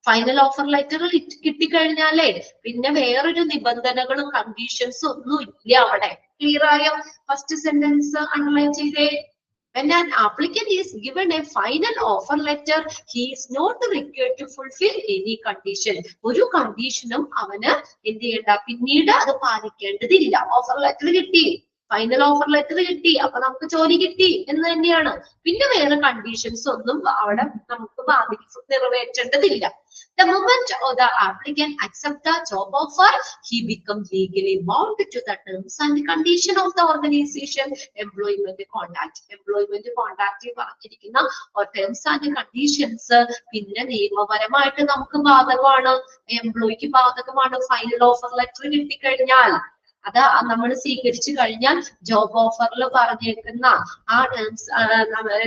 ഫൈനൽ ഓഫർ ലെറ്റർ കിട്ടിക്കഴിഞ്ഞാലേ പിന്നെ വേറൊരു നിബന്ധനകളും കണ്ടീഷൻസും ഒന്നും ഇല്ല അവിടെ. ക്ലിയർ ആയോ? ഫസ്റ്റ് സെന്റൻസ് അണ്ടർലൈൻ ചെയ്തേ. When an applicant is given a final offer letter, he is not required to fulfill any condition. ഒരു കണ്ടീഷനും അവന് എന്ത് ചെയ്യണ്ട, പിന്നീട് അത് പാലിക്കേണ്ടതില്ല. ഓഫർ ലെറ്റർ കിട്ടി, ഫൈനൽ ഓഫർ ലെറ്റർ കിട്ടി, അപ്പൊ നമുക്ക് ജോലി കിട്ടി എന്ന് തന്നെയാണ്. പിന്നെ വേറെ കണ്ടീഷൻസ് ഒന്നും അവിടെ നമുക്ക് നിറവേറ്റേണ്ടതില്ല. The moment the applicant accepts the job offer, he becomes legally bound to the terms and condition of the organization employment contract. Employment contract പറഞ്ഞിരിക്കുന്ന terms and conditions പിന്നെ നിയമപരമായിട്ട് നമുക്ക് ബാധകമാണ്, എംപ്ലോയിക്ക് ബാധകമാണ്. ഫൈനൽ ഓഫർ ലെറ്റർ കിട്ടിക്കഴിഞ്ഞാൽ അത് നമ്മൾ സ്വീകരിച്ചു കഴിഞ്ഞാൽ ജോബ് ഓഫറിൽ പറഞ്ഞേക്കുന്ന ആ ടേംസ്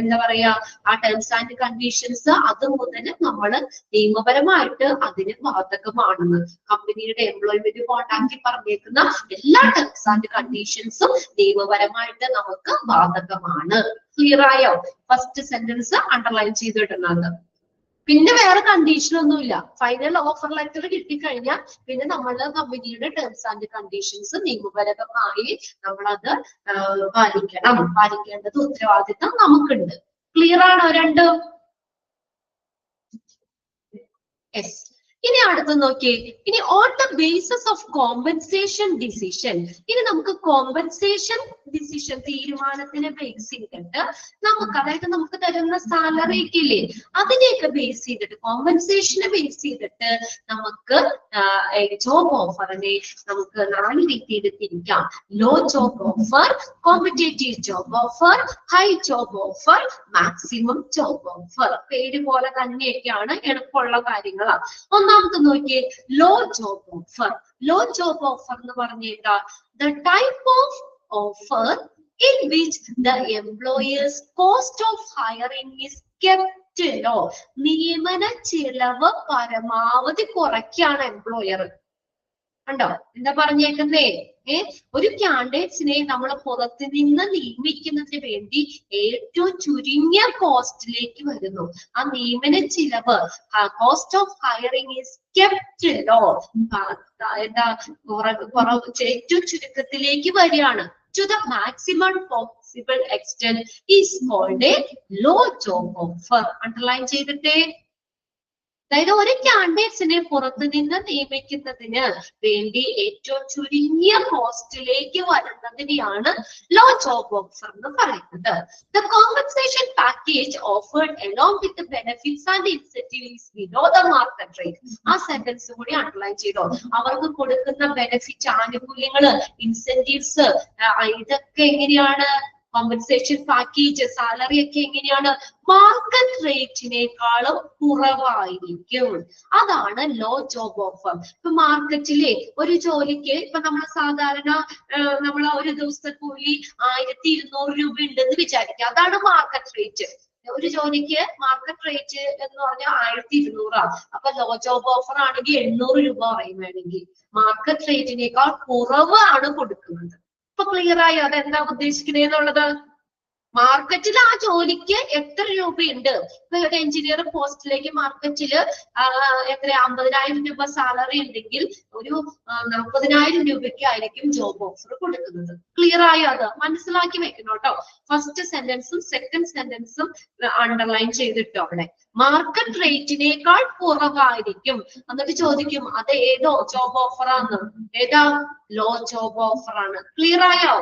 എന്താ പറയാ, ആ ടേംസ് ആൻഡ് കണ്ടീഷൻസ് അത് മുതൽ നമ്മൾ നിയമപരമായിട്ട് അതിന് ബാധകമാണെന്ന്. കമ്പനിയുടെ എംപ്ലോയ്മെന്റ് കോൺട്രാക്റ്റിൽ പറഞ്ഞേക്കുന്ന എല്ലാ ടേംസ് ആൻഡ് കണ്ടീഷൻസും നിയമപരമായിട്ട് നമുക്ക് ബാധകമാണ്. ക്ലിയർ ആയോ? ഫസ്റ്റ് സെന്റൻസ് അണ്ടർലൈൻ ചെയ്തിട്ടുള്ളത്. പിന്നെ വേറെ കണ്ടീഷൻ ഒന്നുമില്ല. ഫൈനൽ ഓഫർ ലെറ്റർ കിട്ടിക്കഴിഞ്ഞാൽ പിന്നെ നമ്മളുടെ കമ്പനിയുടെ ടേംസ് ആൻഡ് കണ്ടീഷൻസ് നിയമപരമായി നമ്മളത് പാലിക്കണം. പാലിക്കേണ്ടത് ഉത്തരവാദിത്തം നമുക്കുണ്ട്. ക്ലിയർ ആണോ രണ്ടും? യെസ്. ഇനി അടുത്ത് നോക്കിയേ, ഇനി on the basis of compensation decision, ഇനി നമുക്ക് കോമ്പൻസേഷൻ ഡിസിഷൻ തീരുമാനത്തിനെ ബേസ് ചെയ്തിട്ട് നമുക്ക്, അതായത് നമുക്ക് തരുന്ന സാലറി ഒക്കെ ഇല്ലേ, അതിനെയൊക്കെ ബേസ് ചെയ്തിട്ട്, കോമ്പൻസേഷനെ ബേസ് ചെയ്തിട്ട് നമുക്ക് ജോബ് ഓഫറിനെ നമുക്ക് 4 രീതിയിൽ തിരിക്കാം. Low job offer, competitive job offer, high job offer, maximum job offer. പേര് പോലെ തന്നെയൊക്കെയാണ്, എളുപ്പമുള്ള കാര്യങ്ങളാണ്. ഒന്നാമത്തെ നോക്കിയേ, low job offer. Low job offer എന്ന് പറഞ്ഞാൽ the type of offer in which the employer's cost of hiring is kept low. നിയമന ചെലവ് പരമാവധി കുറയ്ക്കാണ് എംപ്ലോയർ. കണ്ടോ എന്താ പറഞ്ഞേക്കുന്നേ? ഒരു കാൻഡിഡേറ്റ്സിനെ നമ്മൾ പുറത്തു നിന്ന് നിയമിക്കുന്നതിന് വേണ്ടി ഏറ്റവും ചുരുങ്ങിയ കോസ്റ്റിലേക്ക് വരുന്നു. ആ നിയമന ചിലവ്, cost of hiring is kept low, എന്താ ഏറ്റവും ചുരുക്കത്തിലേക്ക് വരികയാണ്. To the maximum possible extent is called a low job offer. Underline ചെയ്തിട്ടേ. അതായത് ഒരു കാൻഡിഡേറ്റ്സിനെ പുറത്തു നിന്ന് നിയമിക്കുന്നതിന് വേണ്ടി ഏറ്റവും ചുരുങ്ങിയ കോസ്റ്റിലേക്ക് വരുന്നതിനെയാണ് ലോ ജോബ് ഓഫർ എന്ന് പറയുന്നത്. The compensation package offered along with the benefits and incentives is below the market rate. ആ സെന്റൻസ് കൂടി അണ്ടർലൈൻ ചെയ്തോ. അവർക്ക് കൊടുക്കുന്ന ബെനിഫിറ്റ്, ആനുകൂല്യങ്ങള്, ഇൻസെന്റീവ്സ്, ഇതൊക്കെ എങ്ങനെയാണ്? കോമ്പൻസേഷൻ പാക്കേജ്, സാലറി ഒക്കെ എങ്ങനെയാണ്? മാർക്കറ്റ് റേറ്റിനേക്കാളും കുറവായിരിക്കും. അതാണ് ലോ ജോബ് ഓഫർ. ഇപ്പൊ മാർക്കറ്റിലെ ഒരു ജോലിക്ക് ഇപ്പൊ നമ്മൾ സാധാരണ നമ്മൾ ഒരു ദിവസത്തെ കൂലി 1200 രൂപ ഉണ്ടെന്ന് വിചാരിക്കുക. അതാണ് മാർക്കറ്റ് റേറ്റ്. ഒരു ജോലിക്ക് മാർക്കറ്റ് റേറ്റ് എന്ന് പറഞ്ഞാൽ 1200. അപ്പൊ ലോ ജോബ് ഓഫർ ആണെങ്കിൽ 800 രൂപ പറയും വേണമെങ്കിൽ. മാർക്കറ്റ് റേറ്റിനേക്കാൾ കുറവാണ് കൊടുക്കുന്നത്. ഇപ്പൊ ക്ലിയർ ആയി അതെന്താ ഉദ്ദേശിക്കുന്നതെന്നുള്ളത്? മാർക്കറ്റിൽ ആ ജോലിക്ക് എത്ര രൂപയുണ്ട്? ഇപ്പൊ ഒരു എഞ്ചിനീയർ പോസ്റ്റിലേക്ക് മാർക്കറ്റിൽ എത്ര 50,000 രൂപ സാലറി ഉണ്ടെങ്കിൽ ഒരു 40,000 രൂപയ്ക്ക് ആയിരിക്കും ജോബ് ഓഫർ കൊടുക്കുന്നത്. ക്ലിയർ ആയി അത് മനസ്സിലാക്കി വെക്കണം കേട്ടോ. ഫസ്റ്റ് സെന്റൻസും സെക്കൻഡ് സെന്റൻസും അണ്ടർലൈൻ ചെയ്തിട്ടോ. അവിടെ മാർക്കറ്റ് റേറ്റിനേക്കാൾ കുറവായിരിക്കും. എന്നിട്ട് ചോദിക്കും അത് ഏതോ ജോബ് ഓഫറാന്ന്. ഏതാ? ലോ ജോബ് ഓഫർ ആണ്. ക്ലിയർ ആയോ?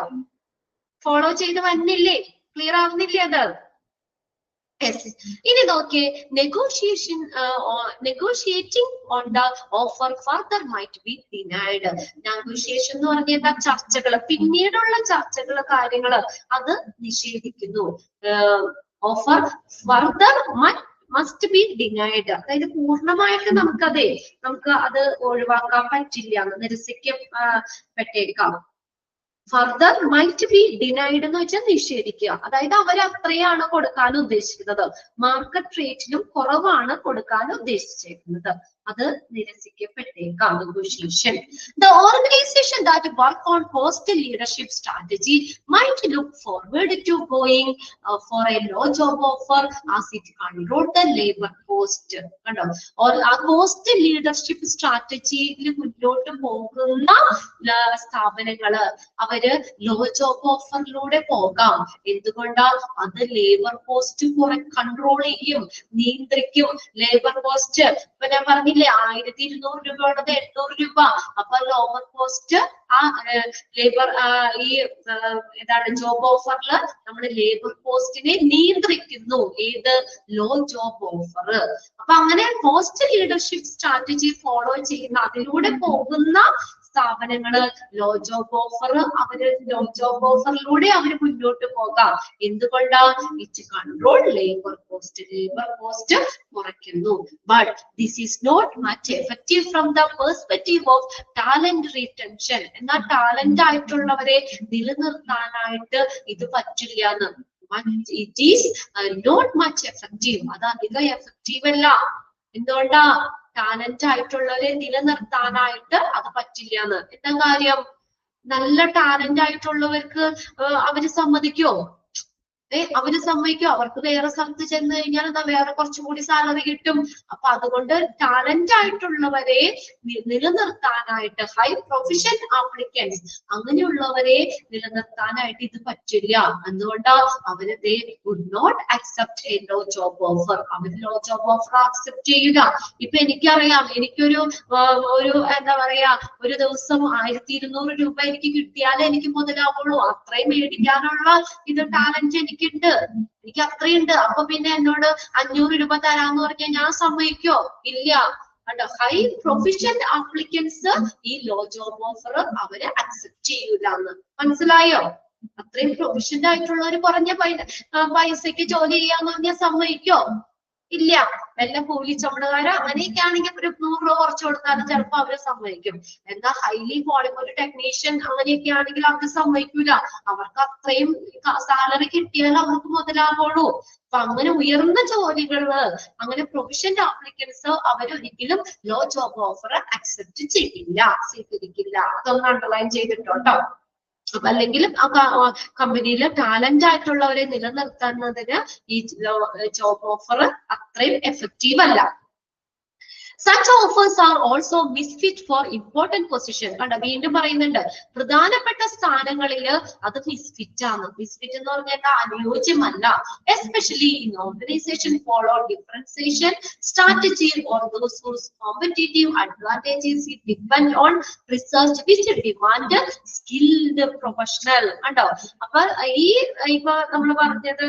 ഫോളോ ചെയ്ത് വന്നില്ലേ? ക്ലിയർ ആവുന്നില്ലേ അത്? ഇനി നോക്കിയേ, negotiating on the offer further might be denied. Negotiation എന്ന് പറഞ്ഞാൽ ചർച്ചകള്, പിന്നീടുള്ള ചർച്ചകള്, കാര്യങ്ങള് അത് നിഷേധിക്കുന്നു. Offer further must be denied, അതായത് പൂർണ്ണമായിട്ട് നമുക്ക് അത് ഒഴിവാക്കാൻ പറ്റില്ല, നിരസിക്കപ്പെട്ടേക്കാം. ഫർദർ മൈറ്റ് ബി ഡിനൈഡ് എന്ന് വെച്ചാൽ നിഷേധിക്കുക. അതായത് അവർ അത്രയാണ് കൊടുക്കാൻ ഉദ്ദേശിക്കുന്നത്, മാർക്കറ്റ് റേറ്റിലും കുറവാണ് കൊടുക്കാൻ ഉദ്ദേശിച്ചേക്കുന്നത്. അത് നിരസിക്കപ്പെട്ടേക്കാം. Negotiation. The organization that work on cost leadership strategy might look forward to going for a low job offer as it control the labor cost. കണ്ടോ? ആ കോസ്റ്റ് ലീഡർഷിപ്പ് സ്ട്രാറ്റജിയിൽ മുന്നോട്ട് പോകുന്ന സ്ഥാപനങ്ങള് അവര് ലോ ജോബ് ഓഫറിലൂടെ പോകാം. എന്തുകൊണ്ടാ? അത് ലേബർ കോസ്റ്റ് കുറെ കൺട്രോൾ ചെയ്യും, നിയന്ത്രിക്കും. ലേബർ കോസ്റ്റ് ഇപ്പൊ ഞാൻ പറഞ്ഞില്ലേ 1200 രൂപയുള്ളത് 800 രൂപ. അപ്പൊ ലോവർ കോസ്റ്റ് ആ ലേബർ ഈ ഏതാണ് ജോബ് ഓഫറിൽ നമ്മൾ ലേബർ കോസ്റ്റിനെ നിയന്ത്രിക്കുന്നു. ഏത്? Low job offer. അപ്പൊ അങ്ങനെ കോസ്റ്റ് ലീഡർഷിപ്പ് സ്ട്രാറ്റജി ഫോളോ ചെയ്യുന്ന, അതിലൂടെ പോകുന്ന സ്ഥാപനങ്ങള് low job offer, low job ഓഫറിലൂടെ മുന്നോട്ട് പോകാം. എന്തുകൊണ്ടാ? ഇറ്റ് കൺട്രോൾ ലേബർ കോസ്റ്റ് കുറയ്ക്കുന്നു. But this is not much effective from the perspective of talent retention. എന്നാൽ ടാലന്റ് ആയിട്ടുള്ളവരെ നിലനിർത്താനായിട്ട് ഇത് പറ്റില്ല എന്ന്. It is not much effective. അത് അധികം എഫക്റ്റീവ് അല്ല. എന്തുകൊണ്ടാ? ടാലന്റ് ആയിട്ടുള്ളവരെ നിലനിർത്താനായിട്ട് അത് പറ്റില്ല എന്ന്. എന്താ കാര്യം? നല്ല ടാലന്റ് ആയിട്ടുള്ളവർക്ക് അവര് സമ്മതിക്കോ? അവര് സമ്മതിക്കും. അവർക്ക് വേറെ സ്ഥലത്ത് ചെന്ന് കഴിഞ്ഞാൽ എന്താ വേറെ കുറച്ചും കൂടി സാലറി കിട്ടും. അപ്പൊ അതുകൊണ്ട് ടാലന്റ് ആയിട്ടുള്ളവരെ നിലനിർത്താനായിട്ട്, ഹൈ പ്രൊഫഷൻ ആപ്ലിക്കൻസ് അങ്ങനെയുള്ളവരെ നിലനിർത്താനായിട്ട് ഇത് പറ്റില്ല. എന്തുകൊണ്ടാ? അവര് they would not accept a low job offer. അവര് ലോ ജോബ് ഓഫർ അക്സെപ്റ്റ് ചെയ്യില്ല. ഇപ്പൊ എനിക്കറിയാം, എനിക്കൊരു എന്താ പറയാ, ഒരു ദിവസം 1200 രൂപ എനിക്ക് കിട്ടിയാലേ എനിക്ക് മുതലാവുള്ളൂ. അത്രയും മേടിക്കാനുള്ള ഇത് ടാലന്റ് എനിക്കുണ്ട്, എനിക്ക് അത്രയുണ്ട്. അപ്പൊ പിന്നെ എന്നോട് 500 രൂപ തരാന്ന് പറഞ്ഞാൽ ഞാൻ സമ്മതിക്കോ? ഇല്ല. ഹൈ പ്രൊഫഷൻ ആപ്ലിക്കൻസ് ഈ ലോ ജോബ് ഓഫർ അവര് അക്സെപ്റ്റ് ചെയ്യൂലെന്ന് മനസ്സിലായോ? അത്രയും പ്രൊഫഷണൽ ആയിട്ടുള്ളവര് കുറഞ്ഞ പൈസക്ക് ജോലി ചെയ്യാന്ന് പറഞ്ഞാൽ സമ്മതിക്കോ? ഇല്ല. വല്ല കൂലി ചുമടുകാരോ അങ്ങനെയൊക്കെ ആണെങ്കിൽ ഒരു 100 രൂപ കുറച്ച് കൊടുത്താലും ചിലപ്പോൾ അവര് സമ്മതിക്കും. എന്നാൽ ഹൈലി ക്വാളിഫൈഡ് ടെക്നീഷ്യൻ അങ്ങനെയൊക്കെ ആണെങ്കിൽ അവർക്ക് സമ്മതിക്കൂല. അവർക്ക് അത്രയും സാലറി കിട്ടിയാൽ അവർക്ക് മുതലാവുള്ളൂ. അപ്പൊ അങ്ങനെ ഉയർന്ന ജോലികള്, അങ്ങനെ പ്രൊഫഷണൽ ആപ്ലിക്കൻസ് അവരൊരിക്കലും ലോ ജോബ് ഓഫർ അക്സെപ്റ്റ് ചെയ്യില്ല, സ്വീകരിക്കില്ല. അതൊന്ന് അണ്ടർലൈൻ ചെയ്തിട്ടുണ്ടോ? അപ്പൊ അല്ലെങ്കിൽ കമ്പനിയിലെ ടാലന്റ് ആയിട്ടുള്ളവരെ നിലനിർത്തുന്നതിന് ഈ ജോബ് ഓഫർ അത്രയും എഫക്റ്റീവ് അല്ല. Such offers are also misfit for important position. കണ്ട വീണ്ടും പറയുന്നുണ്ട്, പ്രധാനപ്പെട്ട സ്ഥാനങ്ങളില് അത് മിസ്ഫിറ്റ് ആണ്. മിസ്ഫിറ്റ് എന്ന് പറഞ്ഞാൽ അനുയോജ്യമല്ല. Especially in organisation follow differentiation strategy or those whose competitive advantages depend on research which demand skilled professional. കണ്ടോ? അപ്പൊ ഇപ്പൊ നമ്മൾ പറഞ്ഞത്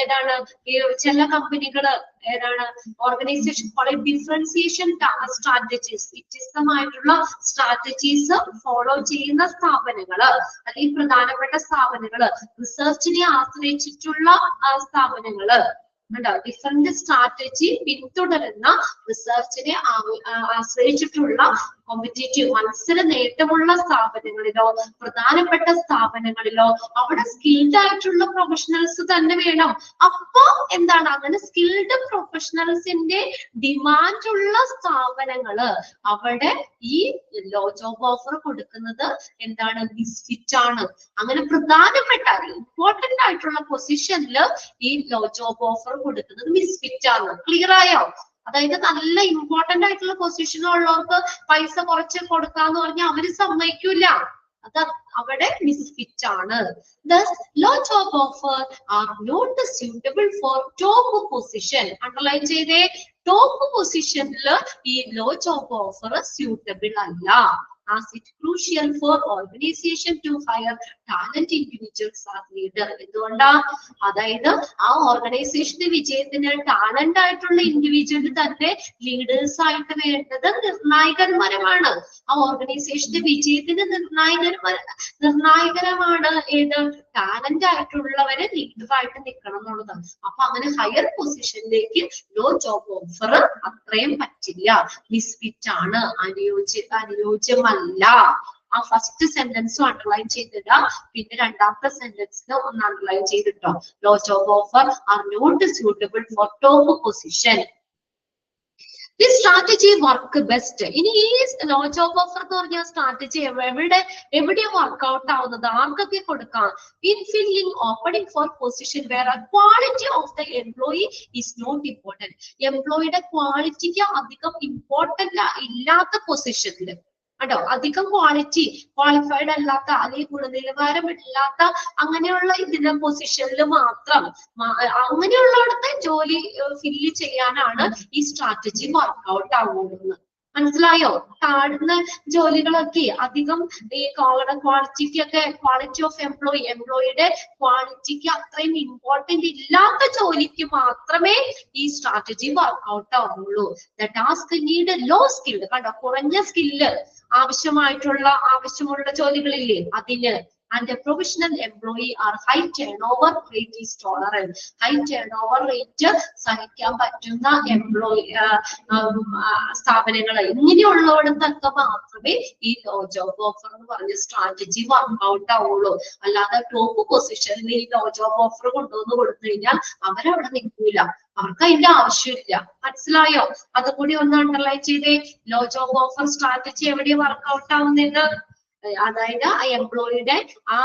ഏതാണ്? ഈ ചില കമ്പനികള് ഏതാണ്? ഓർഗനൈസേഷൻ ഫോളോ ഡിഫറൻസിയേഷൻ സ്ട്രാറ്റജീസ്, വ്യത്യസ്തമായിട്ടുള്ള സ്ട്രാറ്റജീസ് ഫോളോ ചെയ്യുന്ന സ്ഥാപനങ്ങള് അല്ലെങ്കിൽ പ്രധാനപ്പെട്ട സ്ഥാപനങ്ങള്, റിസർച്ചിനെ ആശ്രയിച്ചിട്ടുള്ള സ്ഥാപനങ്ങള്, ഡിഫറെന്റ് സ്ട്രാറ്റജി പിന്തുടരുന്ന, റിസർച്ചിനെ ആശ്രയിച്ചിട്ടുള്ള കോമ്പറ്റേറ്റീവ് മത്സര നേട്ടമുള്ള സ്ഥാപനങ്ങളിലോ പ്രധാനപ്പെട്ട സ്ഥാപനങ്ങളിലോ അവിടെ സ്കിൽഡ് ആയിട്ടുള്ള പ്രൊഫഷണൽസ് തന്നെ വേണം. അപ്പൊ എന്താണ്? അങ്ങനെ സ്കിൽഡ് പ്രൊഫഷണൽസിന്റെ ഡിമാൻഡ് ഉള്ള സ്ഥാപനങ്ങള് അവിടെ ഈ ലോ ജോബ് ഓഫർ കൊടുക്കുന്നത് എന്താണ്? മിസ്ഫിറ്റ് ആണ്. അങ്ങനെ പ്രധാനപ്പെട്ട ഇമ്പോർട്ടന്റ് ആയിട്ടുള്ള പൊസിഷനിൽ ഈ ലോ ജോബ് ഓഫർ കൊടുക്കുന്നത് മിസ്ഫിറ്റ് ആണ്. ക്ലിയർ ആയോ? അതായത് നല്ല ഇമ്പോർട്ടന്റ് ആയിട്ടുള്ള പൊസിഷൻ ഉള്ളവർക്ക് പൈസ കുറച്ച് കൊടുക്കാന്ന് പറഞ്ഞാൽ അവര് സമ്മതിക്കൂല. അത് അവിടെ മിസ്ഫിറ്റ് ആണ്. Thus, low job offer are not suitable for top position. Underline ചെയ്തേ, ടോപ്പ് പൊസിഷനിൽ ഈ ലോ ജോബ് ഓഫർ സ്യൂട്ടബിൾ അല്ല. As it crucial for organization to hire talent individuals as leader. എന്തുകൊണ്ടാ? അതായത് ആ ഓർഗനൈസേഷന്റെ വിജയത്തിന് ടാലന്റ് ആയിട്ടുള്ള ഇൻഡിവിജ്വൽ തന്നെ ലീഡേഴ്സ് ആയിട്ട് വേണ്ടത് നിർണായകരമാണ്. ആ ഓർഗനൈസേഷന്റെ വിജയത്തിന് നിർണായകരമാണ് ഏത്? ടാലന്റ് ആയിട്ടുള്ളവരെ ലീഡറായിട്ട് നിൽക്കണം എന്നുള്ളതാണ്. അപ്പൊ അങ്ങനെ ഹയർ പൊസിഷനിലേക്ക് ലോ ജോബ് ഓഫർ അത്രയും പറ്റില്ല, മിസ്ഫിറ്റ് ആണ്, അനുയോജ്യമല്ല. ആ ഫസ്റ്റ് സെന്റൻസും അണ്ടർലൈൻ ചെയ്തിടാം. പിന്നെ രണ്ടാമത്തെ സെന്റൻസിൽ ഒന്ന് അണ്ടർലൈൻ ചെയ്തിട്ടോ. Low job offer are not suitable for top position. This strategy work best. ഇനി ഈ ലോ ജോബ് ഓഫർ എന്ന് പറഞ്ഞ സ്ട്രാറ്റജി എവിടെയാ വർക്ക്ഔട്ട് ആവുന്നത്? ആർക്കൊക്കെ കൊടുക്കാം? In filling opening for position where quality of the employee is not important. എംപ്ലോയിയുടെ ക്വാളിറ്റിക്ക് അധികം important ഇല്ലാത്ത പൊസിഷനിൽ കേട്ടോ, അധികം ക്വാളിഫൈഡ് അല്ലാത്ത അല്ലെങ്കിൽ ഗുണനിലവാരം ഇല്ലാത്ത അങ്ങനെയുള്ള ഇതിന്റെ പൊസിഷനിൽ മാത്രം, അങ്ങനെയുള്ളടത്ത് ജോലി ഫില്ല് ചെയ്യാനാണ് ഈ സ്ട്രാറ്റജി വർക്ക്ഔട്ട് ആവുന്നത്. മനസ്സിലായോ? താഴ്ന്ന ജോലികളൊക്കെ അധികം ഈ ക്വാളിറ്റിക്കൊക്കെ, ക്വാളിറ്റി ഓഫ് എംപ്ലോയിയുടെ ക്വാളിറ്റിക്ക് അത്രയും ഇമ്പോർട്ടന്റ് ഇല്ലാത്ത ജോലിക്ക് മാത്രമേ ഈ സ്ട്രാറ്റജി വർക്ക്ഔട്ട് ആവുള്ളൂ. The task need low skill. കണ്ടോ, കുറഞ്ഞ സ്കില്ല് ആവശ്യമുള്ള ജോലികളില്ലേ അതിന്. And a professional employee or high turnover rate is tolerant. High turnover rate സഹിക്കാൻ പറ്റുന്ന സ്ഥാപനങ്ങൾ ഇങ്ങനെയുള്ളവിടത്തൊക്കെ മാത്രമേ ഈ ജോബ് ഓഫർ എന്ന് പറഞ്ഞ സ്ട്രാറ്റജി വർക്ക്ഔട്ട് ആവുള്ളൂ. അല്ലാതെ ടോപ്പ് പൊസിഷനിൽ ഈ ജോബ് ഓഫർ കൊണ്ടുവന്ന് കൊടുത്തു കഴിഞ്ഞാൽ അവരവിടെ നിൽക്കൂല, അവർക്ക് അതിന്റെ ആവശ്യമില്ല. മനസ്സിലായോ? അതുകൂടി ഒന്ന് അണ്ടർലൈൻ ചെയ്തേ. ലോ ജോബ് ഓഫർ സ്ട്രാറ്റജി എവിടെയാ വർക്ക്ഔട്ട് ആവുന്നത്? അതായത് ആ എംപ്ലോയിയുടെ ആ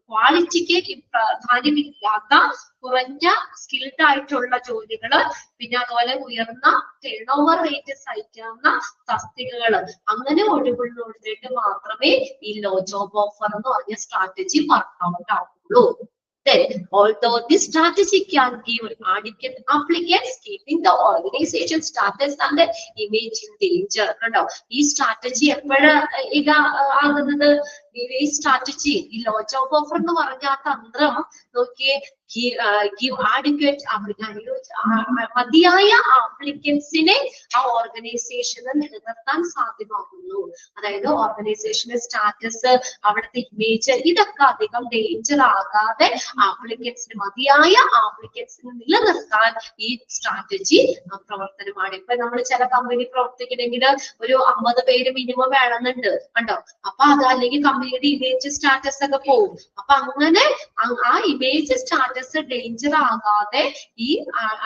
ക്വാളിറ്റിക്ക് പ്രാധാന്യമില്ലാത്ത കുറഞ്ഞ സ്കിൽഡ് ആയിട്ടുള്ള ജോലികള്, പിന്നെ അതുപോലെ ഉയർന്ന ടേൺ ഓവർ റേറ്റ് സഹിക്കാവുന്ന തസ്തികകള്, അങ്ങനെ ഒഴിവുള്ളവർക്ക് മാത്രമേ ഈ ലോ ജോബ് ഓഫർ എന്ന് പറഞ്ഞ സ്ട്രാറ്റജി വർക്ക്ഔട്ട് ആവുള്ളൂ. Then, although this strategy can give applicants keeping the organization status and the image in danger. കണ്ടോ, ഈ സ്ട്രാറ്റജി എപ്പോഴാ ആകുന്നത്? ഈ സ്ട്രാറ്റജി, ഈ ലോ ജോബ് ഓഫർ എന്ന് പറഞ്ഞ ആ തന്ത്രം നോക്കിയേ, give adequate മതിയായ ആപ്ലിക്കൻസിനെ ആ ഓർഗനൈസേഷന് നിലനിർത്താൻ സാധ്യമാകുന്നു. അതായത് ഓർഗനൈസേഷന്റെ സ്റ്റാറ്റസ്, അവിടുത്തെ ഇമേജ്, ഇതൊക്കെ അധികം ഡേഞ്ചർ ആകാതെ ആപ്ലിക്കൻസിന്, മതിയായ ആപ്ലിക്കൻസിന് നിലനിർത്താൻ ഈ സ്ട്രാറ്റജി പ്രവർത്തനമാണ്. ഇപ്പൊ നമ്മൾ ചില കമ്പനി പ്രവർത്തിക്കണമെങ്കിൽ ഒരു 50 പേര് മിനിമം വേണമെന്നുണ്ട് കണ്ടോ. അപ്പൊ അത് അല്ലെങ്കിൽ കമ്പനിയുടെ ഇമേജ് സ്റ്റാറ്റസ് ഒക്കെ പോകും. അപ്പൊ അങ്ങനെ ആ ഇമേജ് സ്റ്റാറ്റസ് ഡേഞ്ചർ ആകാതെ ഈ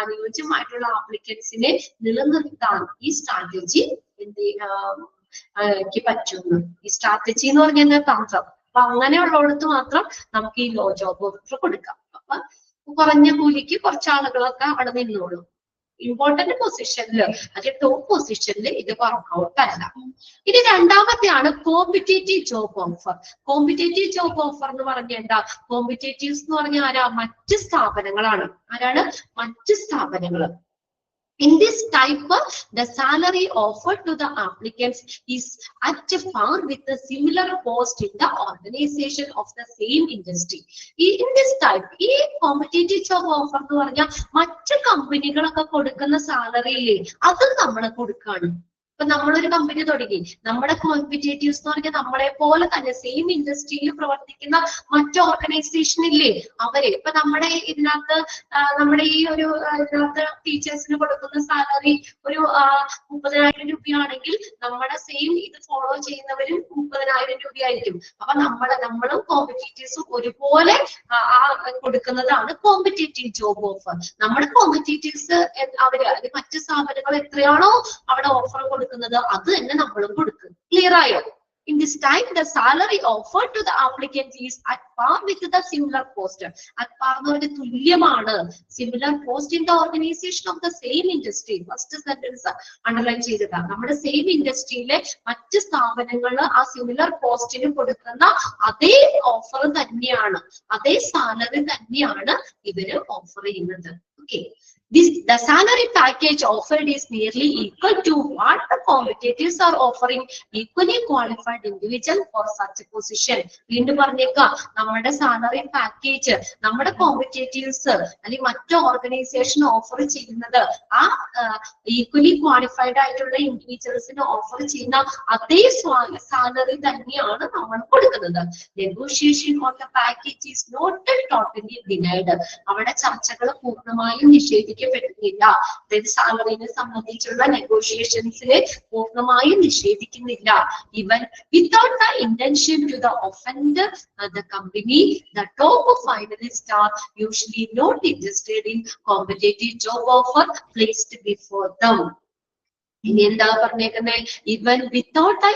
അനുയോജ്യമായിട്ടുള്ള ആപ്ലിക്കൻസിനെ നിലനിർത്താൻ ഈ സ്ട്രാറ്റജി പറ്റുന്നു. ഈ സ്ട്രാറ്റജി എന്ന് പറഞ്ഞാൽ തന്ത്രം. അപ്പൊ അങ്ങനെയുള്ളിടത്ത് മാത്രം നമുക്ക് ഈ ലോ ജോബ് ഓഫർ കൊടുക്കാം. അപ്പൊ കുറഞ്ഞ കൂലിക്ക് കുറച്ച് ആളുകളൊക്കെ അവിടെ നിന്നോളും. ഇമ്പോർട്ടന്റ് പൊസിഷനില്, അത് ടോപ്പ് പൊസിഷനിൽ ഇത് വർക്ക്ഔട്ട് അല്ല. ഇനി രണ്ടാമത്തെയാണ് competitive job offer. Competitive job offer എന്ന് പറഞ്ഞാൽ എന്താ? കോമ്പറ്റേറ്റീവ്സ് എന്ന് പറഞ്ഞാൽ ആരാ? മറ്റ് സ്ഥാപനങ്ങളാണ്. ആരാണ്? മറ്റ് സ്ഥാപനങ്ങള്. In this type, the salary offered to the applicants is at par with the similar post in the organization of the same industry. In this type, ഈ കോമ്പറ്റേറ്റീവ് ജോബ് ഓഫർ എന്ന് പറഞ്ഞാൽ മറ്റ് കമ്പനികളൊക്കെ കൊടുക്കുന്ന സാലറിയില്ലേ, അത് നമ്മൾ കൊടുക്കാണ്. ഇപ്പൊ നമ്മളൊരു കമ്പനി തുടങ്ങി, നമ്മുടെ കോമ്പറ്റേറ്റീവ്സ് എന്ന് പറഞ്ഞാൽ നമ്മളെ പോലെ തന്നെ സെയിം ഇൻഡസ്ട്രിയിൽ പ്രവർത്തിക്കുന്ന മറ്റു ഓർഗനൈസേഷൻ ഇല്ലേ, അവര്. ഇപ്പൊ നമ്മുടെ ഇതിനകത്ത് നമ്മുടെ ഈ ഒരു ഇതിനകത്ത് ടീച്ചേഴ്സിന് കൊടുക്കുന്ന സാലറി ഒരു 30,000 രൂപയാണെങ്കിൽ നമ്മുടെ സെയിം ഇത് ഫോളോ ചെയ്യുന്നവരും 30,000 രൂപയായിരിക്കും. അപ്പൊ നമ്മളും കോമ്പറ്റേറ്റീവ്സും ഒരുപോലെ കൊടുക്കുന്നതാണ് കോമ്പറ്റേറ്റീവ് ജോബ് ഓഫർ. നമ്മുടെ കോമ്പറ്റേറ്റീവ്സ് അവര് മറ്റു സ്ഥാപനങ്ങൾ എത്രയാണോ അവിടെ ഓഫർ കൊടുക്കുന്നത് അത് തന്നെ നമ്മളും കൊടുക്കും. ക്ലിയർ ആയോ? In this type, the salary offered to the applicant is at par with the similar post. At par എന്ന് പറഞ്ഞാൽ തുല്യമാണ്. Similar post in the organization of the same industry. First sentence underline ചെയ്തതാ. നമ്മുടെ same ഇൻഡസ്ട്രിയിലെ മറ്റ് സ്ഥാപനങ്ങളിൽ ആ similar പോസ്റ്റിന് കൊടുക്കുന്ന അതേ ഓഫർ തന്നെയാണ്, അതേ സാലറി തന്നെയാണ് ഇവര് ഓഫർ ചെയ്യുന്നത്. Okay, the salary package offered is nearly equal to what the competitors are offering equally qualified individual for such a position. വീണ്ടും പറഞ്ഞേക്കാം, നമ്മുടെ സാലറി പാക്കേജ് നമ്മുടെ കോമ്പറ്റേറ്റീവ്സ് അല്ലെങ്കിൽ മറ്റു ഓർഗനൈസേഷൻ ഓഫർ ചെയ്യുന്നത് ആ ഈക്വലി ക്വാളിഫൈഡ് ആയിട്ടുള്ള ഇൻഡിവിജ്വൽസിന് ഓഫർ ചെയ്യുന്ന അതേ സാലറി തന്നെയാണ് നമ്മൾ കൊടുക്കുന്നത്. Negotiation of the package is not totally denied. അവിടെ ചർച്ചകൾ പൂർണ്ണമായും നിഷേധിക്കപ്പെടുന്നില്ല. അതായത് സാലറിനെ സംബന്ധിച്ചുള്ള നെഗോഷിയേഷൻസിനെ പൂർണ്ണമായും നിഷേധിക്കുന്നില്ല. Even without the intention to the offender, the company, the top finalists are usually not interested in competitive job offer placed before them. ഇനി എന്താ പറഞ്ഞേക്കുന്നത്? Even without the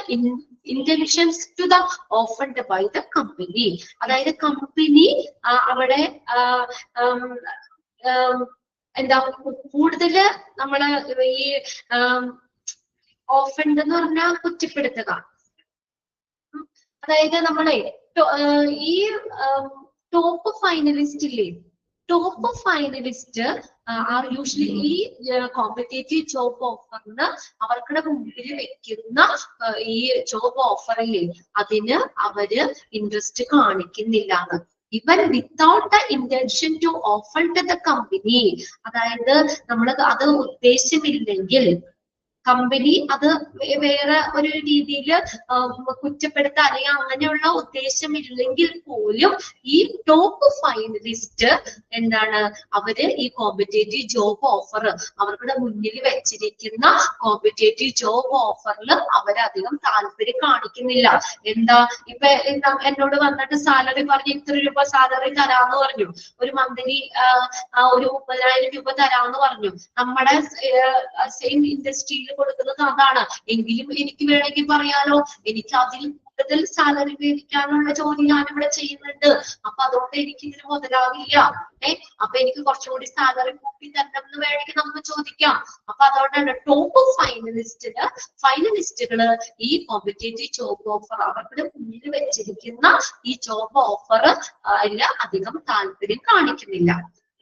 intentions to the offered by the company. അതായത് company അവിടെ എന്താ കൂടുതല് നമ്മള് ഈ offend എന്ന് പറഞ്ഞാൽ കുറ്റപ്പെടുത്തുക. അതായത് നമ്മളെ ഈ ടോപ്പ് ഫൈനലിസ്റ്റ് ഇല്ലേ, ടോപ്പ് ഫൈനലിസ്റ്റ് ആർ യൂഷ്വലി ഈ കോമ്പറ്റേറ്റീവ് ജോബ് ഓഫറിന് അവർക്കുടെ മുമ്പിൽ വെക്കുന്ന ഈ ജോബ് ഓഫറില്ലേ അതിന് അവര് ഇൻട്രസ്റ്റ് കാണിക്കുന്നില്ല. Even without the intention to offer to the company, അതായത് നമ്മൾ അത് ഉദ്ദേശമില്ലെങ്കിൽ കമ്പനി അത് വേറെ ഒരു രീതിയിൽ കുറ്റപ്പെടുത്താൻ അല്ലെങ്കിൽ അങ്ങനെയുള്ള ഉദ്ദേശമില്ലെങ്കിൽ പോലും ഈ ടോപ്പ് ഫൈനലിസ്റ്റ് എന്താണ് അവര് ഈ കോമ്പറ്റേറ്റീവ് ജോബ് ഓഫർ അവരുടെ മുന്നിൽ വെച്ചിരിക്കുന്ന കോമ്പറ്റേറ്റീവ് ജോബ് ഓഫറിൽ അവരധികം താല്പര്യം കാണിക്കുന്നില്ല. എന്താ ഇപ്പൊ എന്നോട് വന്നിട്ട് സാലറി പറഞ്ഞ് ഇത്ര രൂപ സാലറി തരാന്ന് പറഞ്ഞു, ഒരു മന്ത്ലി ഒരു 30,000 രൂപ തരാന്ന് പറഞ്ഞു. നമ്മുടെ സെയിം ഇൻഡസ്ട്രിയിൽ കമ്പനിയിൽ കൊടുക്കുന്നത് അതാണ്. എങ്കിലും എനിക്ക് വേണമെങ്കിൽ പറയാലോ, എനിക്ക് അതിൽ കൂടുതൽ സാലറി മേടിക്കാനുള്ള ജോലി ഞാനിവിടെ ചെയ്യുന്നുണ്ട്. അപ്പൊ അതുകൊണ്ട് എനിക്ക് ഇതിന് മുതലാവില്ല. അപ്പൊ എനിക്ക് കുറച്ചുകൂടി സാലറി കൂട്ടി തരണം എന്ന് വേണമെങ്കിൽ നമുക്ക് ചോദിക്കാം. അപ്പൊ അതുകൊണ്ടാണ് ടോപ്പ് ഫൈനലിസ്റ്റുകള് ഈ കോമ്പറ്റേറ്റീവ് ജോബ് ഓഫർ അവരുടെ മുന്നിൽ വെച്ചിരിക്കുന്ന ഈ ജോബ് ഓഫർ അധികം താല്പര്യം കാണിക്കുന്നില്ല.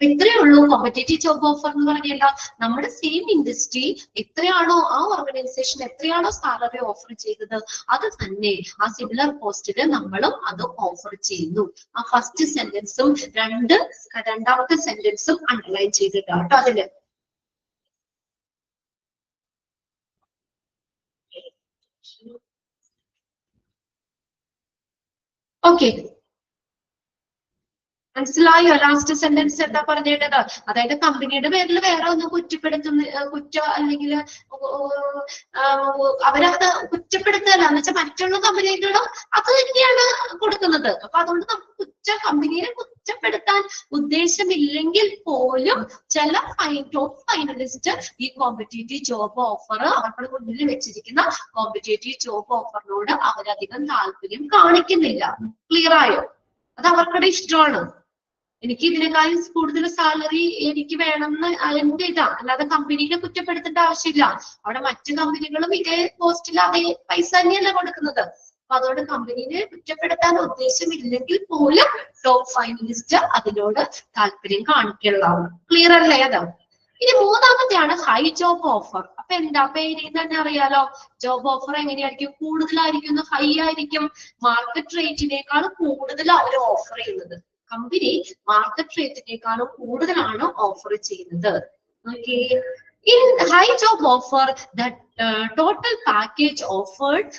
ഇത്രയേ ഉള്ളൂ കോമ്പറ്റേറ്റീവ് ജോബ് ഓഫർ എന്ന് പറഞ്ഞാൽ നമ്മുടെ സെയിം ഇൻഡസ്ട്രി എത്രയാണോ ആ ഓർഗനൈസേഷൻ എത്രയാണോ സാലറി ഓഫർ ചെയ്തത് അത് തന്നെ ആ സിമിലർ പോസ്റ്റില് നമ്മളും അത് ഓഫർ ചെയ്യുന്നു. ആ ഫസ്റ്റ് സെന്റൻസും രണ്ടാമത്തെ സെന്റൻസും അണ്ടർലൈൻ ചെയ്തിട്ടാണ് കേട്ടോ അതില്. ഓക്കെ, മനസ്സിലായോ? ലാസ്റ്റ് സെന്റൻസ് എന്താ പറഞ്ഞിട്ടത്? അതായത് കമ്പനിയുടെ പേരിൽ വേറെ ഒന്നും കുറ്റം അല്ലെങ്കിൽ അവരത് കുറ്റപ്പെടുത്തല്ല എന്ന് വെച്ചാൽ മറ്റുള്ള കമ്പനികളും അത് തന്നെയാണ് കൊടുക്കുന്നത്. അപ്പൊ അതുകൊണ്ട് നമുക്ക് കമ്പനിയെ കുറ്റപ്പെടുത്താൻ ഉദ്ദേശമില്ലെങ്കിൽ പോലും ചില ടോപ്പ് ഫൈനലിസ്റ്റ് ഈ കോമ്പറ്റേറ്റീവ് ജോബ് ഓഫർ അവരുടെ മുന്നിൽ വെച്ചിരിക്കുന്ന കോമ്പറ്റേറ്റീവ് ജോബ് ഓഫറിനോട് അവരധികം താല്പര്യം കാണിക്കുന്നില്ല. ക്ലിയർ ആയോ? അത് അവർക്കുടെ ഇഷ്ടമാണ്. എനിക്ക് ഇതിനേക്കാളും കൂടുതൽ സാലറി എനിക്ക് വേണമെന്ന് എന്റെ ഇതാ, അല്ലാതെ കമ്പനിയെ കുറ്റപ്പെടുത്തേണ്ട ആവശ്യമില്ല. അവിടെ മറ്റു കമ്പനികളും ഇതേ പോസ്റ്റിൽ അതേ പൈസ തന്നെയല്ല കൊടുക്കുന്നത്. അപ്പൊ അതുകൊണ്ട് കമ്പനിയെ കുറ്റപ്പെടുത്താൻ ഉദ്ദേശമില്ലെങ്കിൽ പോലും ടോപ്പ് ഫൈനലിസ്റ്റ് അതിനോട് താല്പര്യം കാണിക്കുള്ളതാണ്. ക്ലിയർ അല്ലേ അത്? ഇനി മൂന്നാമത്തെയാണ് ഹൈ ജോബ് ഓഫർ. അപ്പൊ എന്താ പേരിൽ തന്നെ അറിയാലോ, ജോബ് ഓഫർ എങ്ങനെയായിരിക്കും? കൂടുതലായിരിക്കും, ഹൈ ആയിരിക്കും. മാർക്കറ്റ് റേറ്റിനേക്കാൾ കൂടുതൽ അവർ ഓഫർ ചെയ്യുന്നത്. കമ്പനി മാർക്കറ്റ് റേറ്റിനേക്കാളും കൂടുതലാണ് ഓഫർ ചെയ്യുന്നത്. Okay, in high job offer that total package offered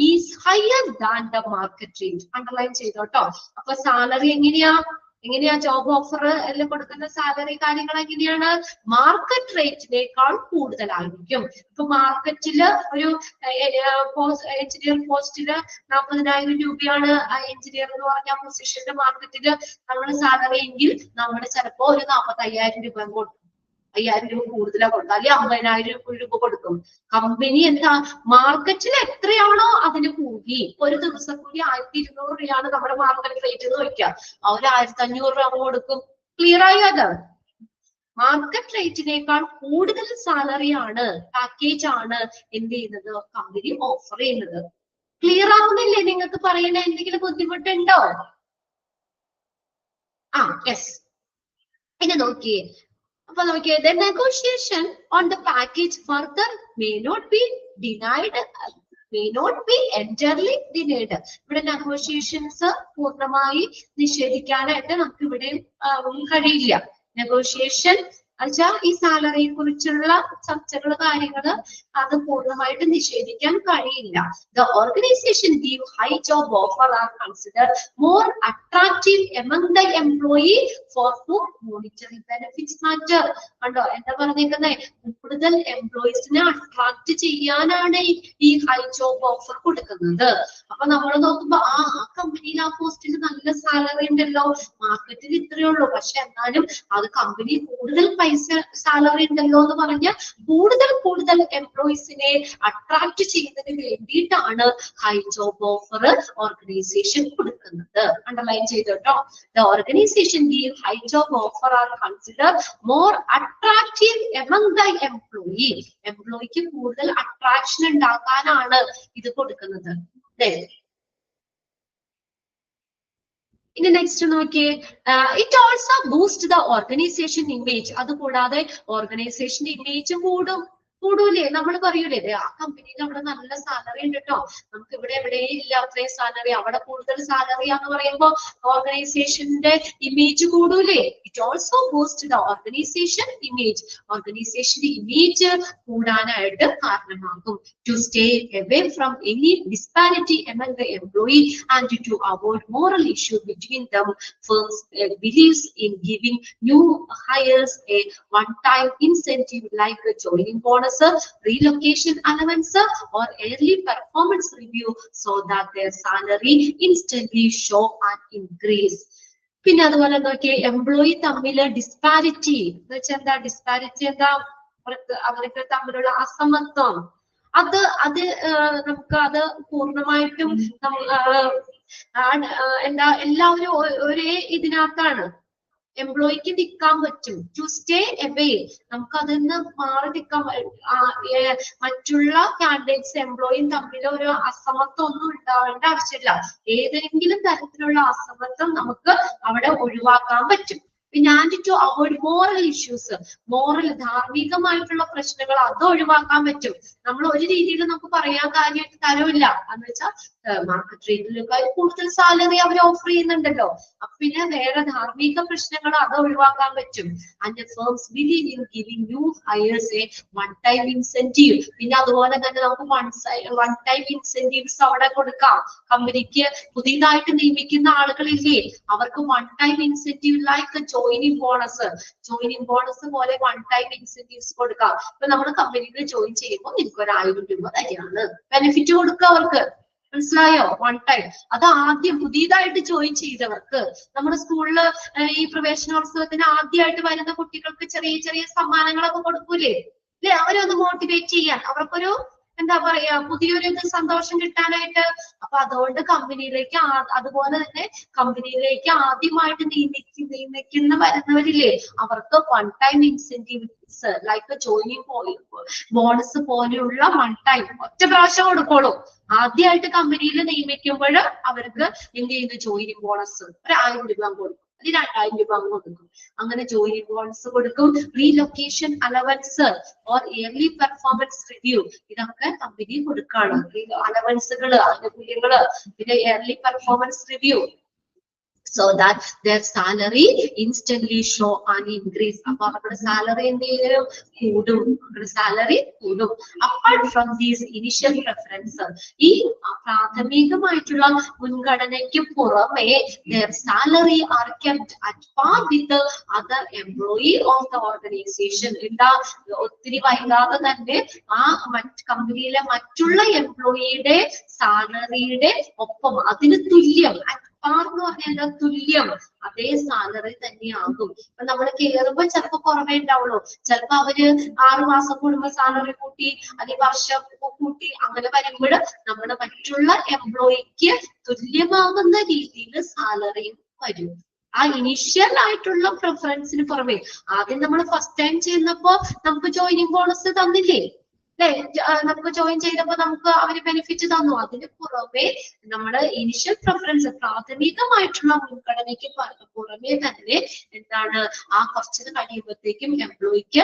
is higher than the market rate. Underline ചെയ്തോട്ടോ. അപ്പൊ സാലറി എങ്ങനെയാ ജോബ് ഓഫർ എല്ലാം കൊടുക്കുന്ന സാലറി കാര്യങ്ങൾ എങ്ങനെയാണ്? മാർക്കറ്റ് റേറ്റിനേക്കാൾ കൂടുതലായിരിക്കും. ഇപ്പൊ മാർക്കറ്റില് ഒരു എഞ്ചിനീയർ പോസ്റ്റില് 40,000 രൂപയാണ് എഞ്ചിനീയർ എന്ന് പറഞ്ഞ പൊസിഷന്റെ മാർക്കറ്റില് നമ്മുടെ സാലറി എങ്കിൽ നമ്മൾ ചിലപ്പോ ഒരു 45,000 രൂപ കൊടുക്കും. 5,000 രൂപ കൂടുതലാ കൊടുക്കുക, അല്ലെങ്കിൽ 50,000 രൂപ കൊടുക്കും. കമ്പനി എന്താ മാർക്കറ്റിൽ എത്രയാണോ അതിന് കൂലി, ഒരു ദിവസം കൂലി 1,200 രൂപയാണ് നമ്മുടെ മാർക്കറ്റ് റേറ്റ് എന്ന് വയ്ക്കുക, അവർ 1,500 രൂപ കൊടുക്കും. ക്ലിയർ ആയോ? അത് മാർക്കറ്റ് റേറ്റിനേക്കാൾ കൂടുതൽ സാലറിയാണ്, പാക്കേജ് ആണ് എന്ത് ചെയ്യുന്നത്, കമ്പനി ഓഫർ ചെയ്യുന്നത്. ക്ലിയർ ആവുന്നില്ലേ? നിങ്ങൾക്ക് പറയണ എന്തെങ്കിലും ബുദ്ധിമുട്ടുണ്ടോ? യെസ്. പിന്നെ നോക്കിയേ, അപ്പൊ നോക്കിയേ, the negotiation on the package further may not be denied, may not be entirely denied. ഇവിടെ നെഗോഷിയേഷൻസ് പൂർണ്ണമായി നിഷേധിക്കാനായിട്ട് നമുക്ക് ഇവിടെ കഴിയില്ല. നെഗോഷിയേഷൻ ഈ സാലറിയെ കുറിച്ചുള്ള ചർച്ചകൾ കാര്യങ്ങള് അത് പൂർണ്ണമായിട്ട് നിഷേധിക്കാൻ കഴിയില്ല. The organization give high job offer are considered more attractive among the employee for whom monetary benefits matter. കണ്ടോ എന്താ പറഞ്ഞേക്കുന്നത്? കൂടുതൽ എംപ്ലോയീസിനെ അട്രാക്ട് ചെയ്യാനാണ് ഈ ഹൈ ജോബ് ഓഫർ കൊടുക്കുന്നത്. അപ്പൊ നമ്മൾ നോക്കുമ്പോ ആ കമ്പനിയിൽ ആ പോസ്റ്റിൽ നല്ല സാലറി ഉണ്ടല്ലോ, മാർക്കറ്റിൽ ഇത്രയേ ഉള്ളൂ, പക്ഷെ എന്നാലും അത് കമ്പനി കൂടുതൽ പൈസ സാലറി ഉണ്ടല്ലോ എന്ന് പറഞ്ഞാൽ കൂടുതൽ എംപ്ലോയീസിനെ അട്രാക്ട് ചെയ്യുന്നതിന് വേണ്ടിയിട്ടാണ് ഹൈ ജോബ് ഓഫർ ഓർഗനൈസേഷൻ കൊടുക്കുന്നത്. Underline ചെയ്തോട്ടോ. The organization give high job offer are considered more attractive among the employee. എംപ്ലോയിക്ക് കൂടുതൽ അട്രാക്ഷൻ ഉണ്ടാക്കാനാണ് ഇത് കൊടുക്കുന്നത്. ഇനി നെക്സ്റ്റ് നോക്കിയേ, it also boost the organisation image. അത് കൂടാതെ ഓർഗനൈസേഷൻ ഇമേജ് കൂടൂലേ? നമ്മൾ പറയൂലേ ആ കമ്പനിയിൽ അവിടെ നല്ല സാലറി ഉണ്ട് കേട്ടോ, നമുക്ക് ഇവിടെ എവിടെയും ഇല്ല അത്രയും സാലറി, അവിടെ കൂടുതൽ സാലറി എന്ന് പറയുമ്പോൾ ഓർഗനൈസേഷന്റെ ഇമേജ് കൂടൂലേ? It also boost the organisation image. ഓർഗനൈസേഷന്റെ ഇമേജ് കൂടാനായിട്ട് കാരണമാകും. To stay away from any disparity among the employee and to avoid moral issue between them, firms believes in giving new hires a one-time incentive like a joining bonus, relocation allowance, or early performance review so that their salary instantly show an increase. പിന്നെ അതുപോലെ നോക്കിയേ, employee തമ്മില് disparity എന്ന് വെച്ചാൽ എന്താ? Disparity എന്താ? അവർക്ക് തമ്മിലുള്ള അസമത്വം അത് നമുക്ക് അത് പൂർണ്ണമായിട്ടും എന്താ എല്ലാവരും ഒരേ ഇതിനകത്താണ്. എംപ്ലോയിക്ക് നിൽക്കാൻ പറ്റും, ടു സ്റ്റേ എവേ, നമുക്ക് അതിൽ നിന്ന് മാറി നിൽക്കാൻ. മറ്റുള്ള കാൻഡിഡേറ്റ്സ് എംപ്ലോയിയും തമ്മിൽ ഒരു അസമത്വം ഒന്നും ഉണ്ടാവേണ്ട ആവശ്യമില്ല. ഏതെങ്കിലും തരത്തിലുള്ള അസമത്വം നമുക്ക് അവിടെ ഒഴിവാക്കാൻ പറ്റും. പിന്നെ and to avoid moral issues, moral ധാർമ്മികമായിട്ടുള്ള പ്രശ്നങ്ങൾ അത് ഒഴിവാക്കാൻ പറ്റും. നമ്മൾ ഒരു രീതിയിൽ നമുക്ക് പറയാൻ കാര്യമായിട്ട് തരവില്ല എന്ന് വെച്ചാൽ മാർക്കറ്റ് റേറ്റിലേക്കാൾ കൂടുതൽ സാലറി അവർ ഓഫർ ചെയ്യുന്നുണ്ടല്ലോ. പിന്നെ വേറെ ധാർമ്മിക പ്രശ്നങ്ങൾ അത് ഒഴിവാക്കാൻ പറ്റും. And firms believe in giving new hires A one time incentive. പിന്നെ അതുപോലെ തന്നെ നമുക്ക് വൺ ടൈം ഇൻസെന്റീവ്സ് അവിടെ കൊടുക്കാം. കമ്പനിക്ക് പുതിയതായിട്ട് നിയമിക്കുന്ന ആളുകളില്ലേ, അവർക്ക് one time incentive like joining bonus പോലെ വൺ ടൈം ഇൻസെന്റീവ്സ് കൊടുക്കാം. ഇപ്പൊ നമ്മുടെ കമ്പനിയിൽ ജോയിൻ ചെയ്യുമ്പോൾ നിങ്ങൾക്ക് ഒരു 1000 രൂപ തന്നെയാണ് ബെനിഫിറ്റ് കൊടുക്കുക അവർക്ക്. മനസ്സിലായോ? One time. അത് ആദ്യം പുതിയതായിട്ട് ജോയിൻ ചെയ്തവർക്ക്, നമ്മുടെ സ്കൂളില് ഈ പ്രവേശനോത്സവത്തിന് ആദ്യമായിട്ട് വരുന്ന കുട്ടികൾക്ക് ചെറിയ ചെറിയ സമ്മാനങ്ങളൊക്കെ കൊടുക്കൂലേ, അല്ലെ? അവരെ ഒന്ന് മോട്ടിവേറ്റ് ചെയ്യാൻ, അവർക്കൊരു എന്താ പറയാ പുതിയൊരു സന്തോഷം കിട്ടാനായിട്ട്. അപ്പൊ അതുകൊണ്ട് കമ്പനിയിലേക്ക് അതുപോലെ തന്നെ കമ്പനിയിലേക്ക് ആദ്യമായിട്ട് നിയമിക്കുന്ന വരുന്നവരില്ലേ, അവർക്ക് one time incentives like joining bonus പോലെയുള്ള വൺ ടൈം ഒറ്റ പ്രാവശ്യം കൊടുക്കോളൂ. ആദ്യമായിട്ട് കമ്പനിയിൽ നിയമിക്കുമ്പോൾ അവർക്ക് എന്ത് ചെയ്യുന്നു, ജോയിനിങ് ബോണസ് ഒരു 1000 രൂപ കൊടുക്കും, അതിന് 2000 രൂപ കൊടുക്കും. അങ്ങനെ ജോയിനിങ് ബോണസ് കൊടുക്കും. Relocation allowance or yearly performance review, ഇതൊക്കെ കമ്പനി കൊടുക്കാണ്. അലവൻസുകള്, ആനുകൂല്യങ്ങള്, പിന്നെ yearly performance review, so that their salary instantly show an increase. അപ്പൊ അവരുടെ സാലറി എന്തെങ്കിലും കൂടും, അവരുടെ സാലറി കൂടും. Apart from these initial preference, ഈ പ്രാഥമികമായിട്ടുള്ള മുൻഗണനയ്ക്ക് പുറമെ their salary are kept at par with the other employee of the organization. എന്താ, ഒത്തിരി വൈകാതെ തന്നെ ആ കമ്പനിയിലെ മറ്റുള്ള എംപ്ലോയിയുടെ സാലറിയുടെ ഒപ്പം അതിന് തുല്യം, എന്ന് പറഞ്ഞാൽ തുല്യം അതേ സാലറി തന്നെയാകും. ഇപ്പൊ നമ്മൾ കയറുമ്പോ ചിലപ്പോ കുറവേ ഉണ്ടാവുള്ളൂ, ചിലപ്പോ അവര് 6 മാസം കൂടുമ്പോ സാലറി കൂട്ടി, അല്ലെങ്കിൽ വർഷം കൂട്ടി, അങ്ങനെ വരുമ്പോൾ നമ്മുടെ മറ്റുള്ള എംപ്ലോയിക്ക് തുല്യമാകുന്ന രീതിയിൽ സാലറിയും വരും. ആ ഇനീഷ്യൽ ആയിട്ടുള്ള പ്രിഫറൻസിന് പുറമെ ആദ്യം നമ്മൾ ഫസ്റ്റ് ടൈം ചെയ്യുന്നപ്പോ നമുക്ക് ജോയിനിങ് ബോണസ് തന്നില്ലേ, അല്ലെ? നമുക്ക് ജോയിൻ ചെയ്തപ്പോ നമുക്ക് അവര് ബെനിഫിറ്റ് തന്നു. അതിന് പുറമെ നമ്മുടെ ഇനിഷ്യൽ പ്രിഫറൻസ്, പ്രാഥമികമായിട്ടുള്ള മുൻഗണനയ്ക്ക് പുറമെ തന്നെ എന്താണ്, ആ കുറച്ച് കഴിയുമ്പോഴത്തേക്കും എംപ്ലോയിക്ക്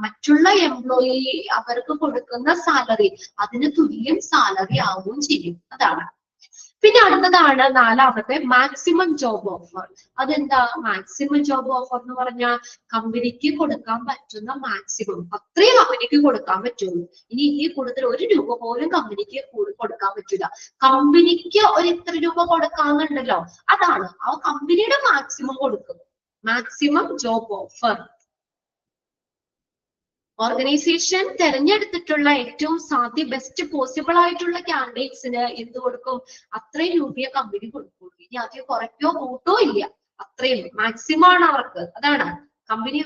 മറ്റുള്ള എംപ്ലോയി അവർക്ക് കൊടുക്കുന്ന സാലറി അതിന് തുല്യം സാലറി ആവുകയും ചെയ്യും. അതാണ്. പിന്നെ അടുത്തതാണ് 4ാമത്തെ മാക്സിമം ജോബ് ഓഫർ. അതെന്താ മാക്സിമം ജോബ് ഓഫർ എന്ന് പറഞ്ഞാൽ? കമ്പനിക്ക് കൊടുക്കാൻ പറ്റുന്ന മാക്സിമം അത്രയും കമ്പനിക്ക് കൊടുക്കാൻ പറ്റുള്ളൂ. ഇനി ഈ കൂടുതൽ 1 രൂപ പോലും കമ്പനിക്ക് കൊടുക്കാൻ പറ്റില്ല. കമ്പനിക്ക് ഒരു ഇത്ര രൂപ കൊടുക്കാന്നുണ്ടല്ലോ, അതാണ് ആ കമ്പനിയുടെ മാക്സിമം കൊടുക്കും. Maximum job offer. ഓർഗനൈസേഷൻ തെരഞ്ഞെടുത്തിട്ടുള്ള ഏറ്റവും ബെസ്റ്റ് പോസിബിൾ ആയിട്ടുള്ള കാൻഡിഡേറ്റ്സിന് എന്ത് കൊടുക്കും? അത്രയും രൂപയെ കമ്പനി കൊടുക്കും. ഇനി അധികം കുറയ്ക്കോ കൂട്ടോ ഇല്ല, അത്രയും മാക്സിമം ആണ് അവർക്ക്. അതാണ് കമ്പനി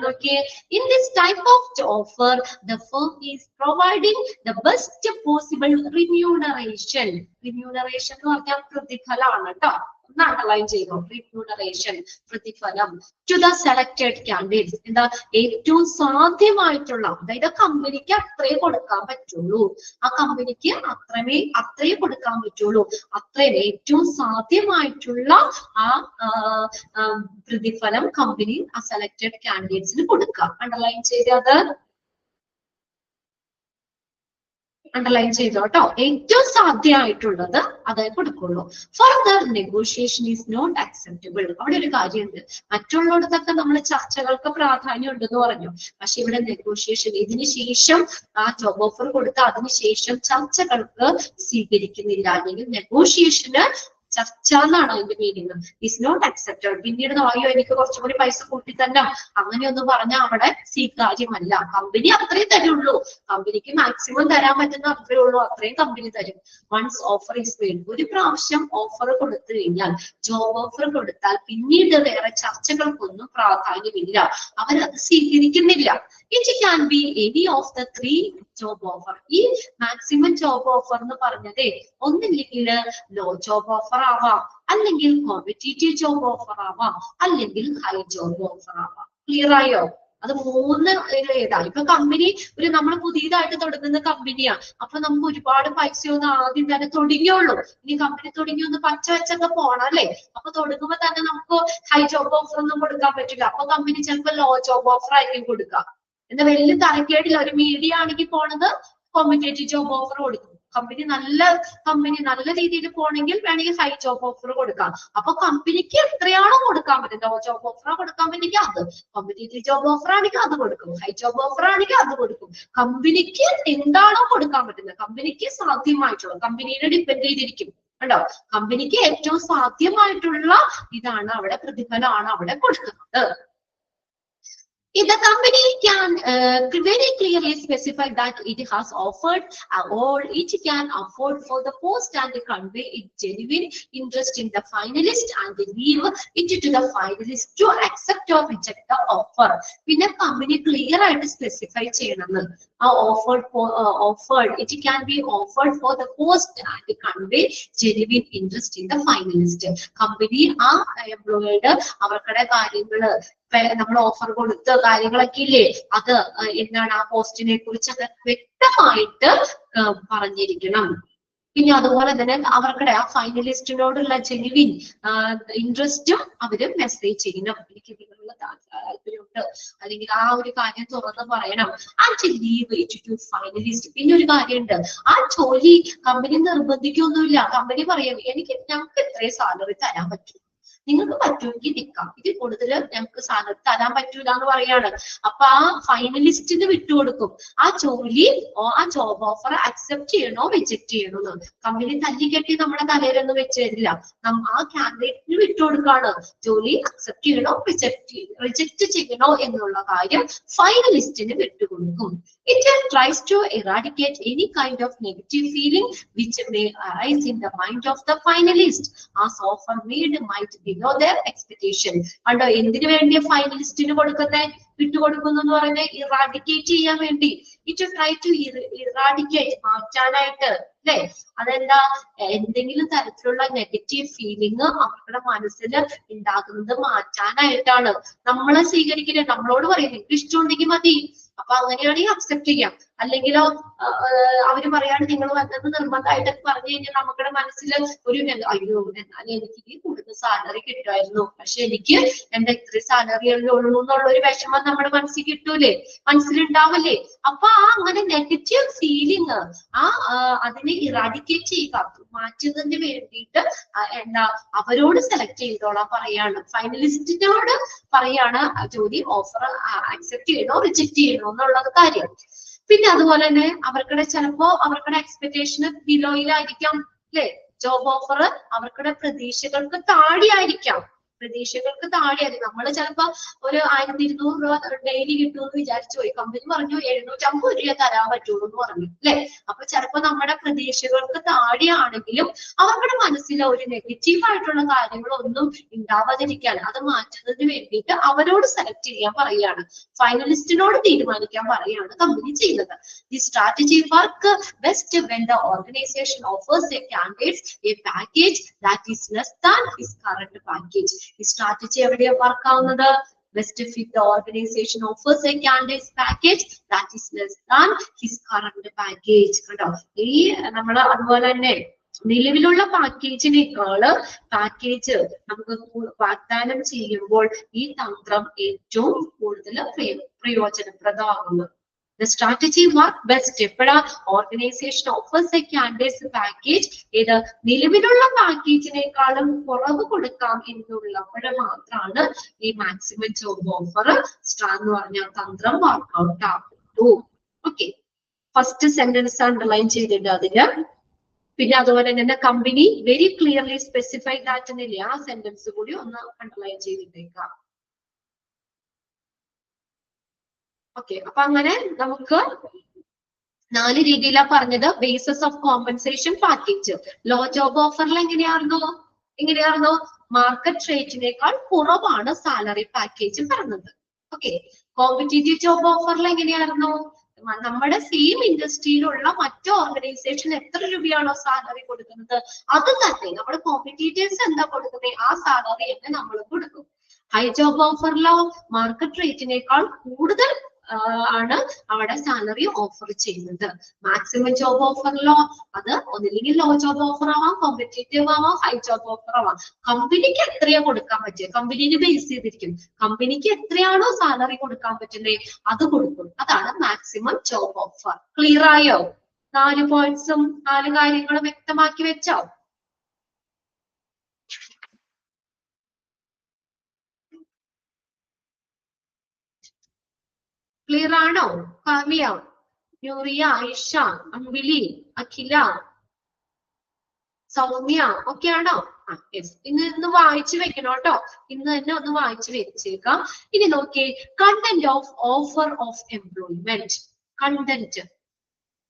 നോക്കിയേ. In this type of offer the firm is providing the best possible remuneration. Remuneration എന്ന് പറഞ്ഞാൽ പ്രതിഫലമാണ് കേട്ടോ, ഒന്ന് അണ്ടർലൈൻ ചെയ്തോ. റിമ്യൂണറേഷൻ, പ്രതിഫലം ടു ദ സെലക്ടഡ് കാൻഡിഡേറ്റ്സ്. എന്താ, ഏറ്റവും സാധ്യമായിട്ടുള്ള, അതായത് കമ്പനിക്ക് അത്രേ കൊടുക്കാൻ പറ്റുള്ളൂ, ആ കമ്പനിക്ക് അത്രേ കൊടുക്കാൻ പറ്റുള്ളൂ, അത്രയും ഏറ്റവും സാധ്യമായിട്ടുള്ള ആ പ്രതിഫലം കമ്പനി ആ സെലക്ടഡ് കാൻഡിഡേറ്റ്സിന് കൊടുക്കുക. അണ്ടർലൈൻ ചെയ്തത് അണ്ടർലൈൻ ചെയ്തോ കേട്ടോ. ഏറ്റവും സാധ്യമായിട്ടുള്ളത് അതേ കൊടുക്കുള്ളൂ. Further negotiation is not acceptable. അവിടെ ഒരു കാര്യമുണ്ട്, മറ്റുള്ളിടത്തൊക്കെ നമ്മൾ ചർച്ചകൾക്ക് പ്രാധാന്യം ഉണ്ടെന്ന് പറഞ്ഞു, പക്ഷെ ഇവിടെ നെഗോഷിയേഷൻ, ഇതിന് ശേഷം ആ ജോബ് ഓഫർ കൊടുത്ത അതിനുശേഷം ചർച്ചകൾക്ക് സ്വീകരിക്കുന്നില്ല, അല്ലെങ്കിൽ നെഗോഷിയേഷന് ചർച്ച എന്നാണ് അതിന്റെ മീനിങ്. Is not accepted. പിന്നീട് അയ്യോ എനിക്ക് കുറച്ചും കൂടി പൈസ കൂട്ടി തന്നെ അങ്ങനെയൊന്നും പറഞ്ഞാൽ അവിടെ സ്വീകാര്യമല്ല. കമ്പനി അത്രയും തരുള്ളൂ, കമ്പനിക്ക് മാക്സിമം തരാൻ പറ്റുന്ന അത്രേ ഉള്ളൂ, അത്രയും കമ്പനി തരും. വൺസ് ഓഫർ ഈസ് മെയ്ഡ്, ഒരു പ്രാവശ്യം ഓഫർ കൊടുത്തു കഴിഞ്ഞാൽ, ജോബ് ഓഫർ കൊടുത്താൽ പിന്നീട് വേറെ ചർച്ചകൾക്കൊന്നും പ്രാധാന്യമില്ല, അവരത് സ്വീകരിക്കുന്നില്ല. It can be any of the 3 job offer. ഈ മാക്സിമം ജോബ് ഓഫർ എന്ന് പറഞ്ഞതേ ഒന്നില്ലെങ്കിൽ ലോ ജോബ് ഓഫർ ആവാം, അല്ലെങ്കിൽ കോമ്പറ്റീറ്റീവ് ജോബ് ഓഫർ ആവാം, അല്ലെങ്കിൽ ഹൈ ജോബ് ഓഫർ ആവാം. ക്ലിയർ ആയോ? അത് 3 ഏതാ. ഇപ്പൊ കമ്പനി നമ്മൾ പുതിയതായിട്ട് തുടങ്ങുന്ന കമ്പനിയാണ്, അപ്പൊ നമുക്ക് ഒരുപാട് പൈസയൊന്നും ആദ്യം തന്നെ തുടങ്ങിയുള്ളൂ. ഇനി കമ്പനി തുടങ്ങി ഒന്ന് പച്ച വെച്ചൊക്കെ പോണം അല്ലേ? അപ്പൊ തുടങ്ങുമ്പോ തന്നെ നമുക്ക് ഹൈ ജോബ് ഓഫർ ഒന്നും കൊടുക്കാൻ പറ്റില്ല. അപ്പൊ കമ്പനി ചിലപ്പോൾ ലോ ജോബ് ഓഫർ ആയിരിക്കും കൊടുക്കുക. എന്നാൽ വലിയ തരക്കേടില്ല, ഒരു മീഡിയ ആണെങ്കിൽ പോണത് കോമ്പറ്റേറ്റീവ് ജോബ് ഓഫർ കൊടുക്കും. കമ്പനി നല്ല രീതിയിൽ പോണെങ്കിൽ വേണമെങ്കിൽ ഹൈ ജോബ് ഓഫർ കൊടുക്കാം. അപ്പൊ കമ്പനിക്ക് എത്രയാണോ കൊടുക്കാൻ പറ്റുന്നത്, ലോ ജോബ് ഓഫർ കൊടുക്കാൻ പറ്റുമെങ്കിൽ അത്, കോമ്പറ്റേറ്റീവ് ജോബ് ഓഫർ ആണെങ്കിൽ അത് കൊടുക്കും, ഹൈ ജോബ് ഓഫർ ആണെങ്കിൽ അത് കൊടുക്കും. കമ്പനിക്ക് എന്താണോ കൊടുക്കാൻ പറ്റുന്നത്, കമ്പനിക്ക് സാധ്യമായിട്ടുള്ള, കമ്പനിയെ ഡിപ്പെൻഡ് ചെയ്തിരിക്കും കണ്ടോ. കമ്പനിക്ക് ഏറ്റവും സാധ്യമായിട്ടുള്ള ഇതാണ് അവിടെ, പ്രതിഫലമാണ് അവിടെ കൊടുക്കുന്നത്. If the company can very clearly specify that it has offered all it can afford for the post and convey its genuine interest in the finalist and leave it to the finalist to accept or reject the offer. പിന്നെ company clear ആയിട്ട് specify ചെയ്യണം. Offered it can be offered for the post and convey genuine interest in the finalist. Company ആ എംപ്ലോയിയുടെ അവർക്കുടെ കാര്യങ്ങള് നമ്മൾ offer കൊടുത്ത കാര്യങ്ങളൊക്കെ ഇല്ലേ, അത് എന്താണ് ആ പോസ്റ്റിനെ കുറിച്ചൊക്കെ വ്യക്തമായിട്ട് പറഞ്ഞിരിക്കണം. പിന്നെ അതുപോലെ തന്നെ അവർക്കുടെ ആ ഫൈനലിസ്റ്റിനോടുള്ള ജെനുവിൻ ഇൻട്രസ്റ്റും അവര് മെസ്സേജ് ചെയ്യണം. എനിക്ക് ഇതിനുള്ള താല്പര്യമുണ്ട്, അല്ലെങ്കിൽ ആ ഒരു കാര്യം തുറന്ന് പറയണം. And leave it to finalist. പിന്നെ ഒരു കാര്യമുണ്ട്, ആ ജോലി കമ്പനി നിർബന്ധിക്കൊന്നുമില്ല. കമ്പനി പറയും ഞങ്ങൾക്ക് ഇത്രയും സാലറി തരാൻ പറ്റും, നിങ്ങൾക്ക് പറ്റുമെങ്കിൽ നിൽക്കാം, ഇതിൽ കൂടുതൽ ഞങ്ങൾക്ക് സാലറി തരാൻ പറ്റൂല എന്ന് പറയാണ്. അപ്പൊ ആ ഫൈനലിസ്റ്റിന് വിട്ടുകൊടുക്കും. ആ ജോലി ആ ജോബ് ഓഫർ അക്സെപ്റ്റ് ചെയ്യണോ റിജക്ട് ചെയ്യണോ എന്ന് കമ്പനി തല്ലിക്കെട്ടി നമ്മുടെ തലയിലൊന്നും വെച്ച് തരില്ല. ആ കാൻഡിഡേറ്റിന് വിട്ടുകൊടുക്കാണ്. ജോലി അക്സെപ്റ്റ് ചെയ്യണോ റിജക്ട് ചെയ്യണോ എന്നുള്ള കാര്യം ഫൈനലിസ്റ്റിന് വിട്ടുകൊടുക്കും. It tries to eradicate any kind of negative feeling which may arise in the mind of the finalist as offer made might below their expectation. കണ്ടോ എന്തിനു വേണ്ടിയ ഫൈനലിസ്റ്റിന് കൊടുക്കുന്നേ, വിട്ടുകൊടുക്കുന്നു എന്ന് പറയുന്നത് ഇറാഡിക്കേറ്റ് ചെയ്യാൻ വേണ്ടി. ഇറ്റ് ട്രൈ ടു ഇറാഡിക്കേറ്റ്, മാറ്റാനായിട്ട് അല്ലെ. അതെന്താ, എന്തെങ്കിലും തരത്തിലുള്ള നെഗറ്റീവ് ഫീലിംഗ് അവരുടെ മനസ്സിൽ ഉണ്ടാകുന്നത് മാറ്റാനായിട്ടാണ്. നമ്മളെ സ്വീകരിക്കുന്നത്, നമ്മളോട് പറയും നിങ്ങൾക്ക് ഇഷ്ടമുണ്ടെങ്കിൽ മതി, അപ്പൊ അങ്ങനെയാണെങ്കിൽ അക്സെപ്റ്റ് ചെയ്യാം. അല്ലെങ്കിലോ അവര് പറയാണ് നിങ്ങൾ വന്നത് നിർബന്ധമായിട്ടൊക്കെ പറഞ്ഞു കഴിഞ്ഞാൽ നമ്മുടെ മനസ്സിൽ ഒരു അയ്യോ എന്നാൽ എനിക്ക് കൂടുതൽ സാലറി കിട്ടുമായിരുന്നു, പക്ഷെ എനിക്ക് എന്റെ ഇത്രയും സാലറി ഉള്ളൂ എന്നുള്ള ഒരു വിഷമം നമ്മുടെ മനസ്സിൽ കിട്ടൂലേ, മനസ്സിലുണ്ടാവില്ലേ. അപ്പൊ അങ്ങനെ നെഗറ്റീവ് ഫീലിംഗ് അതിനെ ഇറാഡിക്കേറ്റ് ചെയ്യുക, മാറ്റുന്നതിന് വേണ്ടിയിട്ട് അവരോട് സെലക്ട് ചെയ്തോളാം പറയാണ്, ഫൈനലിസ്റ്റിനോട് പറയാണ് ജോലി ഓഫർ അക്സെപ്റ്റ് ചെയ്യണോ റിജക്ട് ചെയ്യണോ എന്നുള്ളത് കാര്യം. പിന്നെ അതുപോലെ തന്നെ അവർക്കുടെ ചിലപ്പോ അവർക്കുടെ എക്സ്പെക്ടേഷന് ബിലോയിലായിരിക്കാം അല്ലെ, ജോബ് ഓഫർ അവർക്കുടെ പ്രതീക്ഷകൾക്ക് താഴെയായിരിക്കാം. നമ്മൾ ചിലപ്പോ ഒരു 1200 രൂപ ഡെയിലി കിട്ടുമെന്ന് വിചാരിച്ചു പോയി, കമ്പനി പറഞ്ഞു 750 രൂപ തരാൻ പറ്റുള്ളൂ എന്ന് പറഞ്ഞു അല്ലെ. അപ്പൊ ചിലപ്പോ നമ്മുടെ പ്രതീക്ഷകൾക്ക് താഴെയാണെങ്കിലും അവരുടെ മനസ്സിൽ ഒരു നെഗറ്റീവ് ആയിട്ടുള്ള കാര്യങ്ങളൊന്നും ഉണ്ടാവാതിരിക്കാൻ, അത് മാറ്റുന്നതിന് വേണ്ടിയിട്ട് അവരോട് സെലക്ട് ചെയ്യാൻ പറയാണ്, ഫൈനലിസ്റ്റിനോട് തീരുമാനിക്കാൻ പറയാണ് കമ്പനി ചെയ്യുന്നത്. The strategy work best when the organisation offers A candidates A package that is less than his current package. ഈ സ്ട്രാറ്റജി എവിടെയാണ് വർക്ക് ആവുന്നത്? Best if the organization offers a candidate's package that is less than his current package. കണ്ടോ, ഈ നമ്മൾ അതുപോലെ തന്നെ നിലവിലുള്ള പാക്കേജിനേക്കാള് package നമുക്ക് വാഗ്ദാനം ചെയ്യുമ്പോൾ ഈ തന്ത്രം ഏറ്റവും കൂടുതൽ പ്രയോജനപ്രദമാകുന്നു. The strategy work best എപ്പോഴാ organisation offers A candidates package ഏത് നിലവിലുള്ള പാക്കേജിനേക്കാളും കുറവ് കൊടുക്കാം എന്നുള്ളപ്പോൾ മാത്രമാണ് ഈ മാക്സിമം ജോബ് ഓഫർ എന്ന് പറഞ്ഞ തന്ത്രം വർക്ക്ഔട്ട് ആകുള്ളൂ. ഓക്കെ, ഫസ്റ്റ് സെന്റൻസ് അണ്ടർലൈൻ ചെയ്തിട്ട് അതിന് പിന്നെ അതുപോലെ തന്നെ company very clearly specify that എന്നില്ലേ, ആ സെന്റൻസ് കൂടി ഒന്ന് അണ്ടർലൈൻ ചെയ്തിട്ടേക്കാം. ഓക്കെ, അപ്പൊ അങ്ങനെ നമുക്ക് 4 രീതിയിലാണ് പറഞ്ഞത്. Basis of compensation package. Low job ഓഫറിൽ എങ്ങനെയായിരുന്നു മാർക്കറ്റ് റേറ്റിനേക്കാൾ കുറവാണ് സാലറി പാക്കേജ് പറഞ്ഞത്. ഓക്കെ, കോമ്പറ്റീറ്റീവ് ജോബ് ഓഫറിൽ എങ്ങനെയായിരുന്നു, നമ്മുടെ സെയിം ഇൻഡസ്ട്രിയിലുള്ള മറ്റു ഓർഗനൈസേഷൻ എത്ര രൂപയാണോ സാലറി കൊടുക്കുന്നത് അത് തന്നെ നമ്മുടെ കോമ്പറ്റീറ്റേഴ്സ് എന്താ കൊടുക്കുന്നത് ആ സാലറി തന്നെ നമ്മൾ കൊടുക്കും. ഹൈ ജോബ് ഓഫറിലോ മാർക്കറ്റ് റേറ്റിനേക്കാൾ കൂടുതൽ ആണ് അവിടെ സാലറി ഓഫർ ചെയ്യുന്നത്. മാക്സിമം ജോബ് ഓഫറിലോ അത് ഒന്നില്ലെങ്കിൽ ലോ ജോബ് ഓഫർ ആവാം, കോമ്പറ്റേറ്റീവ് ആവാം, ഹൈ ജോബ് ഓഫർ ആവാം. കമ്പനിക്ക് എത്രയാ കൊടുക്കാൻ പറ്റുക, കമ്പനിനെ ബേസ് ചെയ്തിരിക്കും. കമ്പനിക്ക് എത്രയാണോ സാലറി കൊടുക്കാൻ പറ്റുന്നത് അത് കൊടുക്കും. അതാണ് മാക്സിമം ജോബ് ഓഫർ. ക്ലിയർ ആയോ? 4 പോയിന്റ്സും 4 കാര്യങ്ങളും വ്യക്തമാക്കി വെച്ചോ? ക്ലിയർ ആണോ? കാവ്യ, യൂറിയ, ഐഷ, അമ്പിളി, അഖില, സൗമ്യ ഒക്കെ ആണോ? യെസ്. ഇന്ന് വായിച്ചു വെക്കണം കേട്ടോ. ഇന്ന് തന്നെ ഒന്ന് വായിച്ചു വെച്ചേക്കാം. ഇനി നോക്കിയേ, content of offer of employment.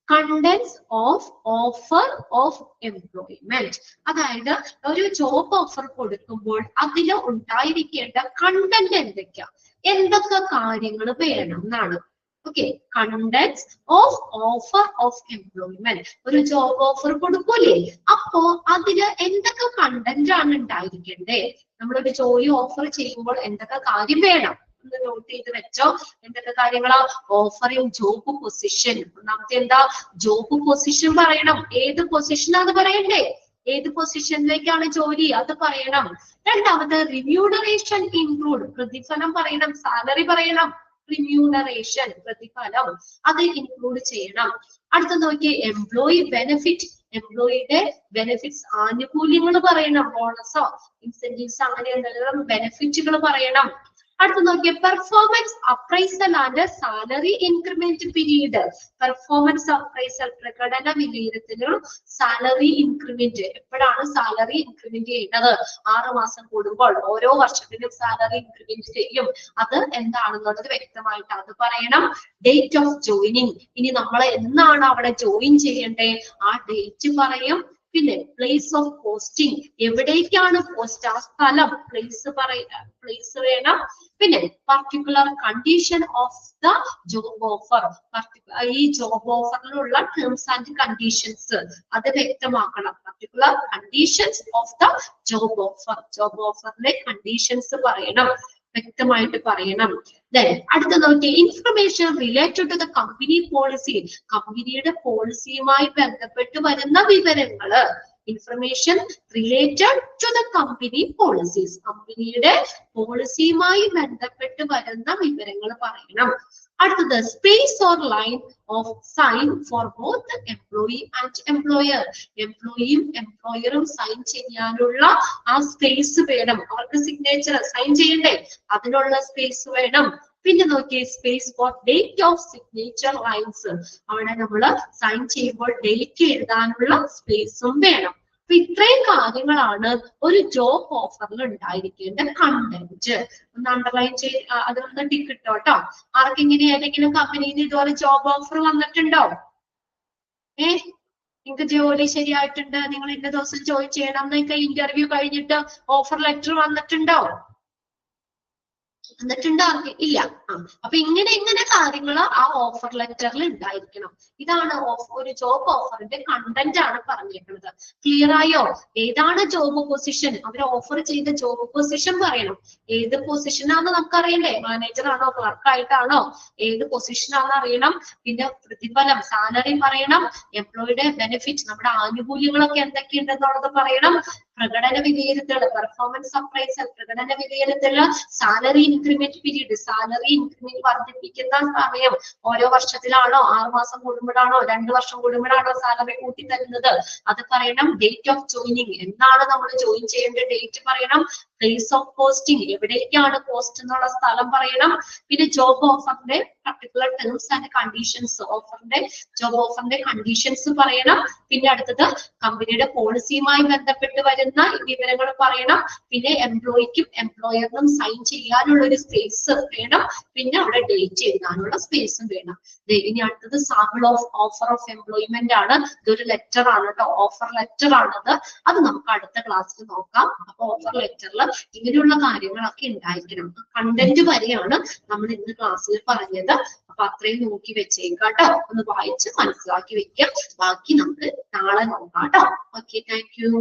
Contents of offer of employment, അതായത് ഒരു ജോബ് ഓഫർ കൊടുക്കുമ്പോൾ അതിൽ ഉണ്ടായിരിക്കേണ്ട കണ്ടന്റ് എന്തൊക്കെ കാര്യങ്ങൾ വേണം എന്നാണ്. Okay, contents of offer of employment. ഒരു ജോബ് ഓഫർ കൊടുക്കൂലേ, അപ്പോ അതില് എന്തൊക്കെ കണ്ടന്റ് ആണ് ഉണ്ടായിരിക്കേണ്ടത്? നമ്മളൊരു ജോലി ഓഫർ ചെയ്യുമ്പോൾ എന്തൊക്കെ കാര്യം വേണം ഒന്ന് നോട്ട് ചെയ്ത് വെച്ചോ. എന്തൊക്കെ കാര്യങ്ങളാ? Offering job position. ഒന്നാമത്തെ എന്താ? ജോബ് പൊസിഷൻ പറയണം. ഏത് പൊസിഷനാണ് പറയണ്ടേ? ഏത് പൊസിഷനിലേക്കാണ് ജോലി അത് പറയണം. രണ്ടാമത് റിമ്യൂണറേഷൻ ഇൻക്ലൂഡ്, പ്രതിഫലം പറയണം, സാലറി പറയണം. റിമ്യൂണറേഷൻ പ്രതിഫലം അത് ഇൻക്ലൂഡ് ചെയ്യണം. അടുത്ത നോക്കിയേ, എംപ്ലോയി ബെനിഫിറ്റ്. എംപ്ലോയിയുടെ ബെനിഫിറ്റ്സ് ആനുകൂല്യങ്ങൾ പറയണം. ബോണസോ ഇൻസെന്റീവ്സ് അങ്ങനെ എന്തെങ്കിലും ബെനിഫിറ്റുകൾ പറയണം. അടുത്ത നോക്കിയ performance appraisal and salary increment period. Performance appraisal പ്രകടന വിലയിരുത്തലും സാലറി ഇൻക്രിമെന്റ്. എപ്പോഴാണ് സാലറി ഇൻക്രിമെന്റ് ചെയ്യുന്നത്? 6 മാസം കൂടുമ്പോൾ, ഓരോ വർഷത്തിലും സാലറി ഇൻക്രിമെന്റ് ചെയ്യും. അത് എന്താണെന്നുള്ളത് വ്യക്തമായിട്ട് അത് പറയണം. Date of joining. ഇനി നമ്മൾ എന്നാണ് അവിടെ ജോയിൻ ചെയ്യേണ്ടത് ആ ഡേറ്റ് പറയും. പിന്നെ പ്ലേസ് ഓഫ് പോസ്റ്റിംഗ്, എവിടേക്കാണ് പോസ്റ്റ്, ആ സ്ഥലം പ്ലേസ് വേണം. പിന്നെ particular condition of the job offer. ഈ ജോബ് ഓഫറിലുള്ള ടേംസ് ആൻഡ് കണ്ടീഷൻസ് അത് വ്യക്തമാക്കണം. Particular conditions of the job offer. Job ഓഫറിലെ കണ്ടീഷൻസ് പറയണം, വ്യക്തമായിട്ട് പറയണം. അടുത്ത നോക്കി, information related to the company policy. കമ്പനിയുടെ പോളിസിയുമായി ബന്ധപ്പെട്ട് വരുന്ന വിവരങ്ങള്. Information related to the company policies. കമ്പനിയുടെ പോളിസിയുമായി ബന്ധപ്പെട്ട് വരുന്ന വിവരങ്ങൾ പറയണം. അടുത്തത് space or line of sine for both employee and employer. എംപ്ലോയിയും എംപ്ലോയറും സൈൻ ചെയ്യാനുള്ള ആ സ്പേസ് വേണം. അവർക്ക് സിഗ്നേച്ചർ സൈൻ ചെയ്യണ്ടേ, അതിനുള്ള സ്പേസ് വേണം. പിന്നെ നോക്കിയേ, space four date of signature lines. അവിടെ നമ്മൾ സൈൻ ചെയ്യുമ്പോൾ ഡേറ്റ് എഴുതാനുള്ള സ്പേസും വേണം. അപ്പൊ ഇത്രയും കാര്യങ്ങളാണ് ഒരു ജോബ് ഓഫറിൽ ഉണ്ടായിരിക്കേണ്ട കണ്ടന്റ്. ഒന്ന് അണ്ടർലൈൻ ചെയ്ത് അതൊന്ന് ടിക്ക് ഇട്ടോ കേട്ടോ. ആർക്കെങ്കിലും ഏതെങ്കിലും കമ്പനിയിൽ ഇതുപോലെ ജോബ് ഓഫർ വന്നിട്ടുണ്ടോ? നിങ്ങൾക്ക് ജോലി ശരിയായിട്ടുണ്ട്, നിങ്ങൾ ഇന്ന ദിവസം ജോയിൻ ചെയ്യണം എന്നൊക്കെ ഇന്റർവ്യൂ കഴിഞ്ഞിട്ട് ഓഫർ ലെറ്റർ വന്നിട്ടുണ്ടോ? എന്നിട്ടുണ്ടോ? ഇല്ല. അപ്പൊ ഇങ്ങനെ കാര്യങ്ങൾ ആ ഓഫർ ലെറ്ററിൽ ഉണ്ടായിരിക്കണം. ഇതാണ് ഒരു ജോബ് ഓഫറിന്റെ കണ്ടന്റ് ആണ് പറഞ്ഞിരിക്കുന്നത്. ക്ലിയർ ആയോ? ഏതാണ് ജോബ് പൊസിഷൻ, അവർ ഓഫർ ചെയ്ത ജോബ് പൊസിഷൻ പറയണം. ഏത് പൊസിഷനാണെന്ന് നമുക്ക് അറിയണ്ടേ? മാനേജർ ആണോ, ക്ലർക്ക് ആയിട്ടാണോ, ഏത് പൊസിഷനാണെന്ന് അറിയണം. പിന്നെ പ്രതിഫലം, സാലറി പറയണം. എംപ്ലോയിയുടെ ബെനിഫിറ്റ്, നമ്മുടെ ആനുകൂല്യങ്ങളൊക്കെ എന്തൊക്കെയുണ്ടെന്നുള്ളത് പറയണം. പ്രകടന വിലയിരുത്തൽ, പെർഫോമൻസ് അപ്രൈസൽ, പ്രകടന വിലയിരുത്തൽ, salary increment period, salary increment വർദ്ധിപ്പിക്കുന്ന സമയം ഓരോ വർഷത്തിലാണോ, 6 മാസം കൂടുമ്പോഴാണോ, 2 വർഷം കൂടുമ്പോഴാണോ സാലറി കൂട്ടി തരുന്നത്, അത് പറയണം. ഡേറ്റ് ഓഫ് ജോയിനിങ്, എന്നാണ് നമ്മൾ ജോയിൻ ചെയ്യേണ്ട ഡേറ്റ് പറയണം. പ്ലേസ് ഓഫ് പോസ്റ്റിംഗ്, എവിടേക്കാണ് പോസ്റ്റ് എന്നുള്ള സ്ഥലം പറയണം. പിന്നെ ജോബ് ഓഫറിന്റെ particular terms and conditions, job ഓഫറിന്റെ കണ്ടീഷൻസ് പറയണം. പിന്നെ അടുത്തത് കമ്പനിയുടെ പോളിസിയുമായി ബന്ധപ്പെട്ട് വരുന്ന വിവരങ്ങൾ പറയണം. പിന്നെ എംപ്ലോയിക്കും എംപ്ലോയറിനും സൈൻ ചെയ്യാനുള്ള ഒരു സ്പേസ് വേണം. പിന്നെ അവിടെ ഡേറ്റ് എഴുതാനുള്ള സ്പേസും വേണം. ഇനി അടുത്തത് sample of offer of employment ആണ്. ഇതൊരു ലെറ്റർ ആണ് കേട്ടോ, ഓഫർ ലെറ്റർ ആണത്. അത് നമുക്ക് അടുത്ത ക്ലാസ്സിൽ നോക്കാം. അപ്പൊ ഓഫർ ലെറ്ററിൽ ഇങ്ങനെയുള്ള കാര്യങ്ങളൊക്കെ ഉണ്ടായിരിക്കണം. കണ്ടന്റ് വരെയാണ് നമ്മൾ ഇന്ന് ക്ലാസ്സിൽ പറഞ്ഞത്. അപ്പൊ അത്രയും നോക്കി വെച്ചേക്കാട്ടോ, ഒന്ന് വായിച്ച് മനസ്സിലാക്കി വെക്കാം. ബാക്കി നമുക്ക് നാളെ നോക്കാം കേട്ടോ. Okay, thank you.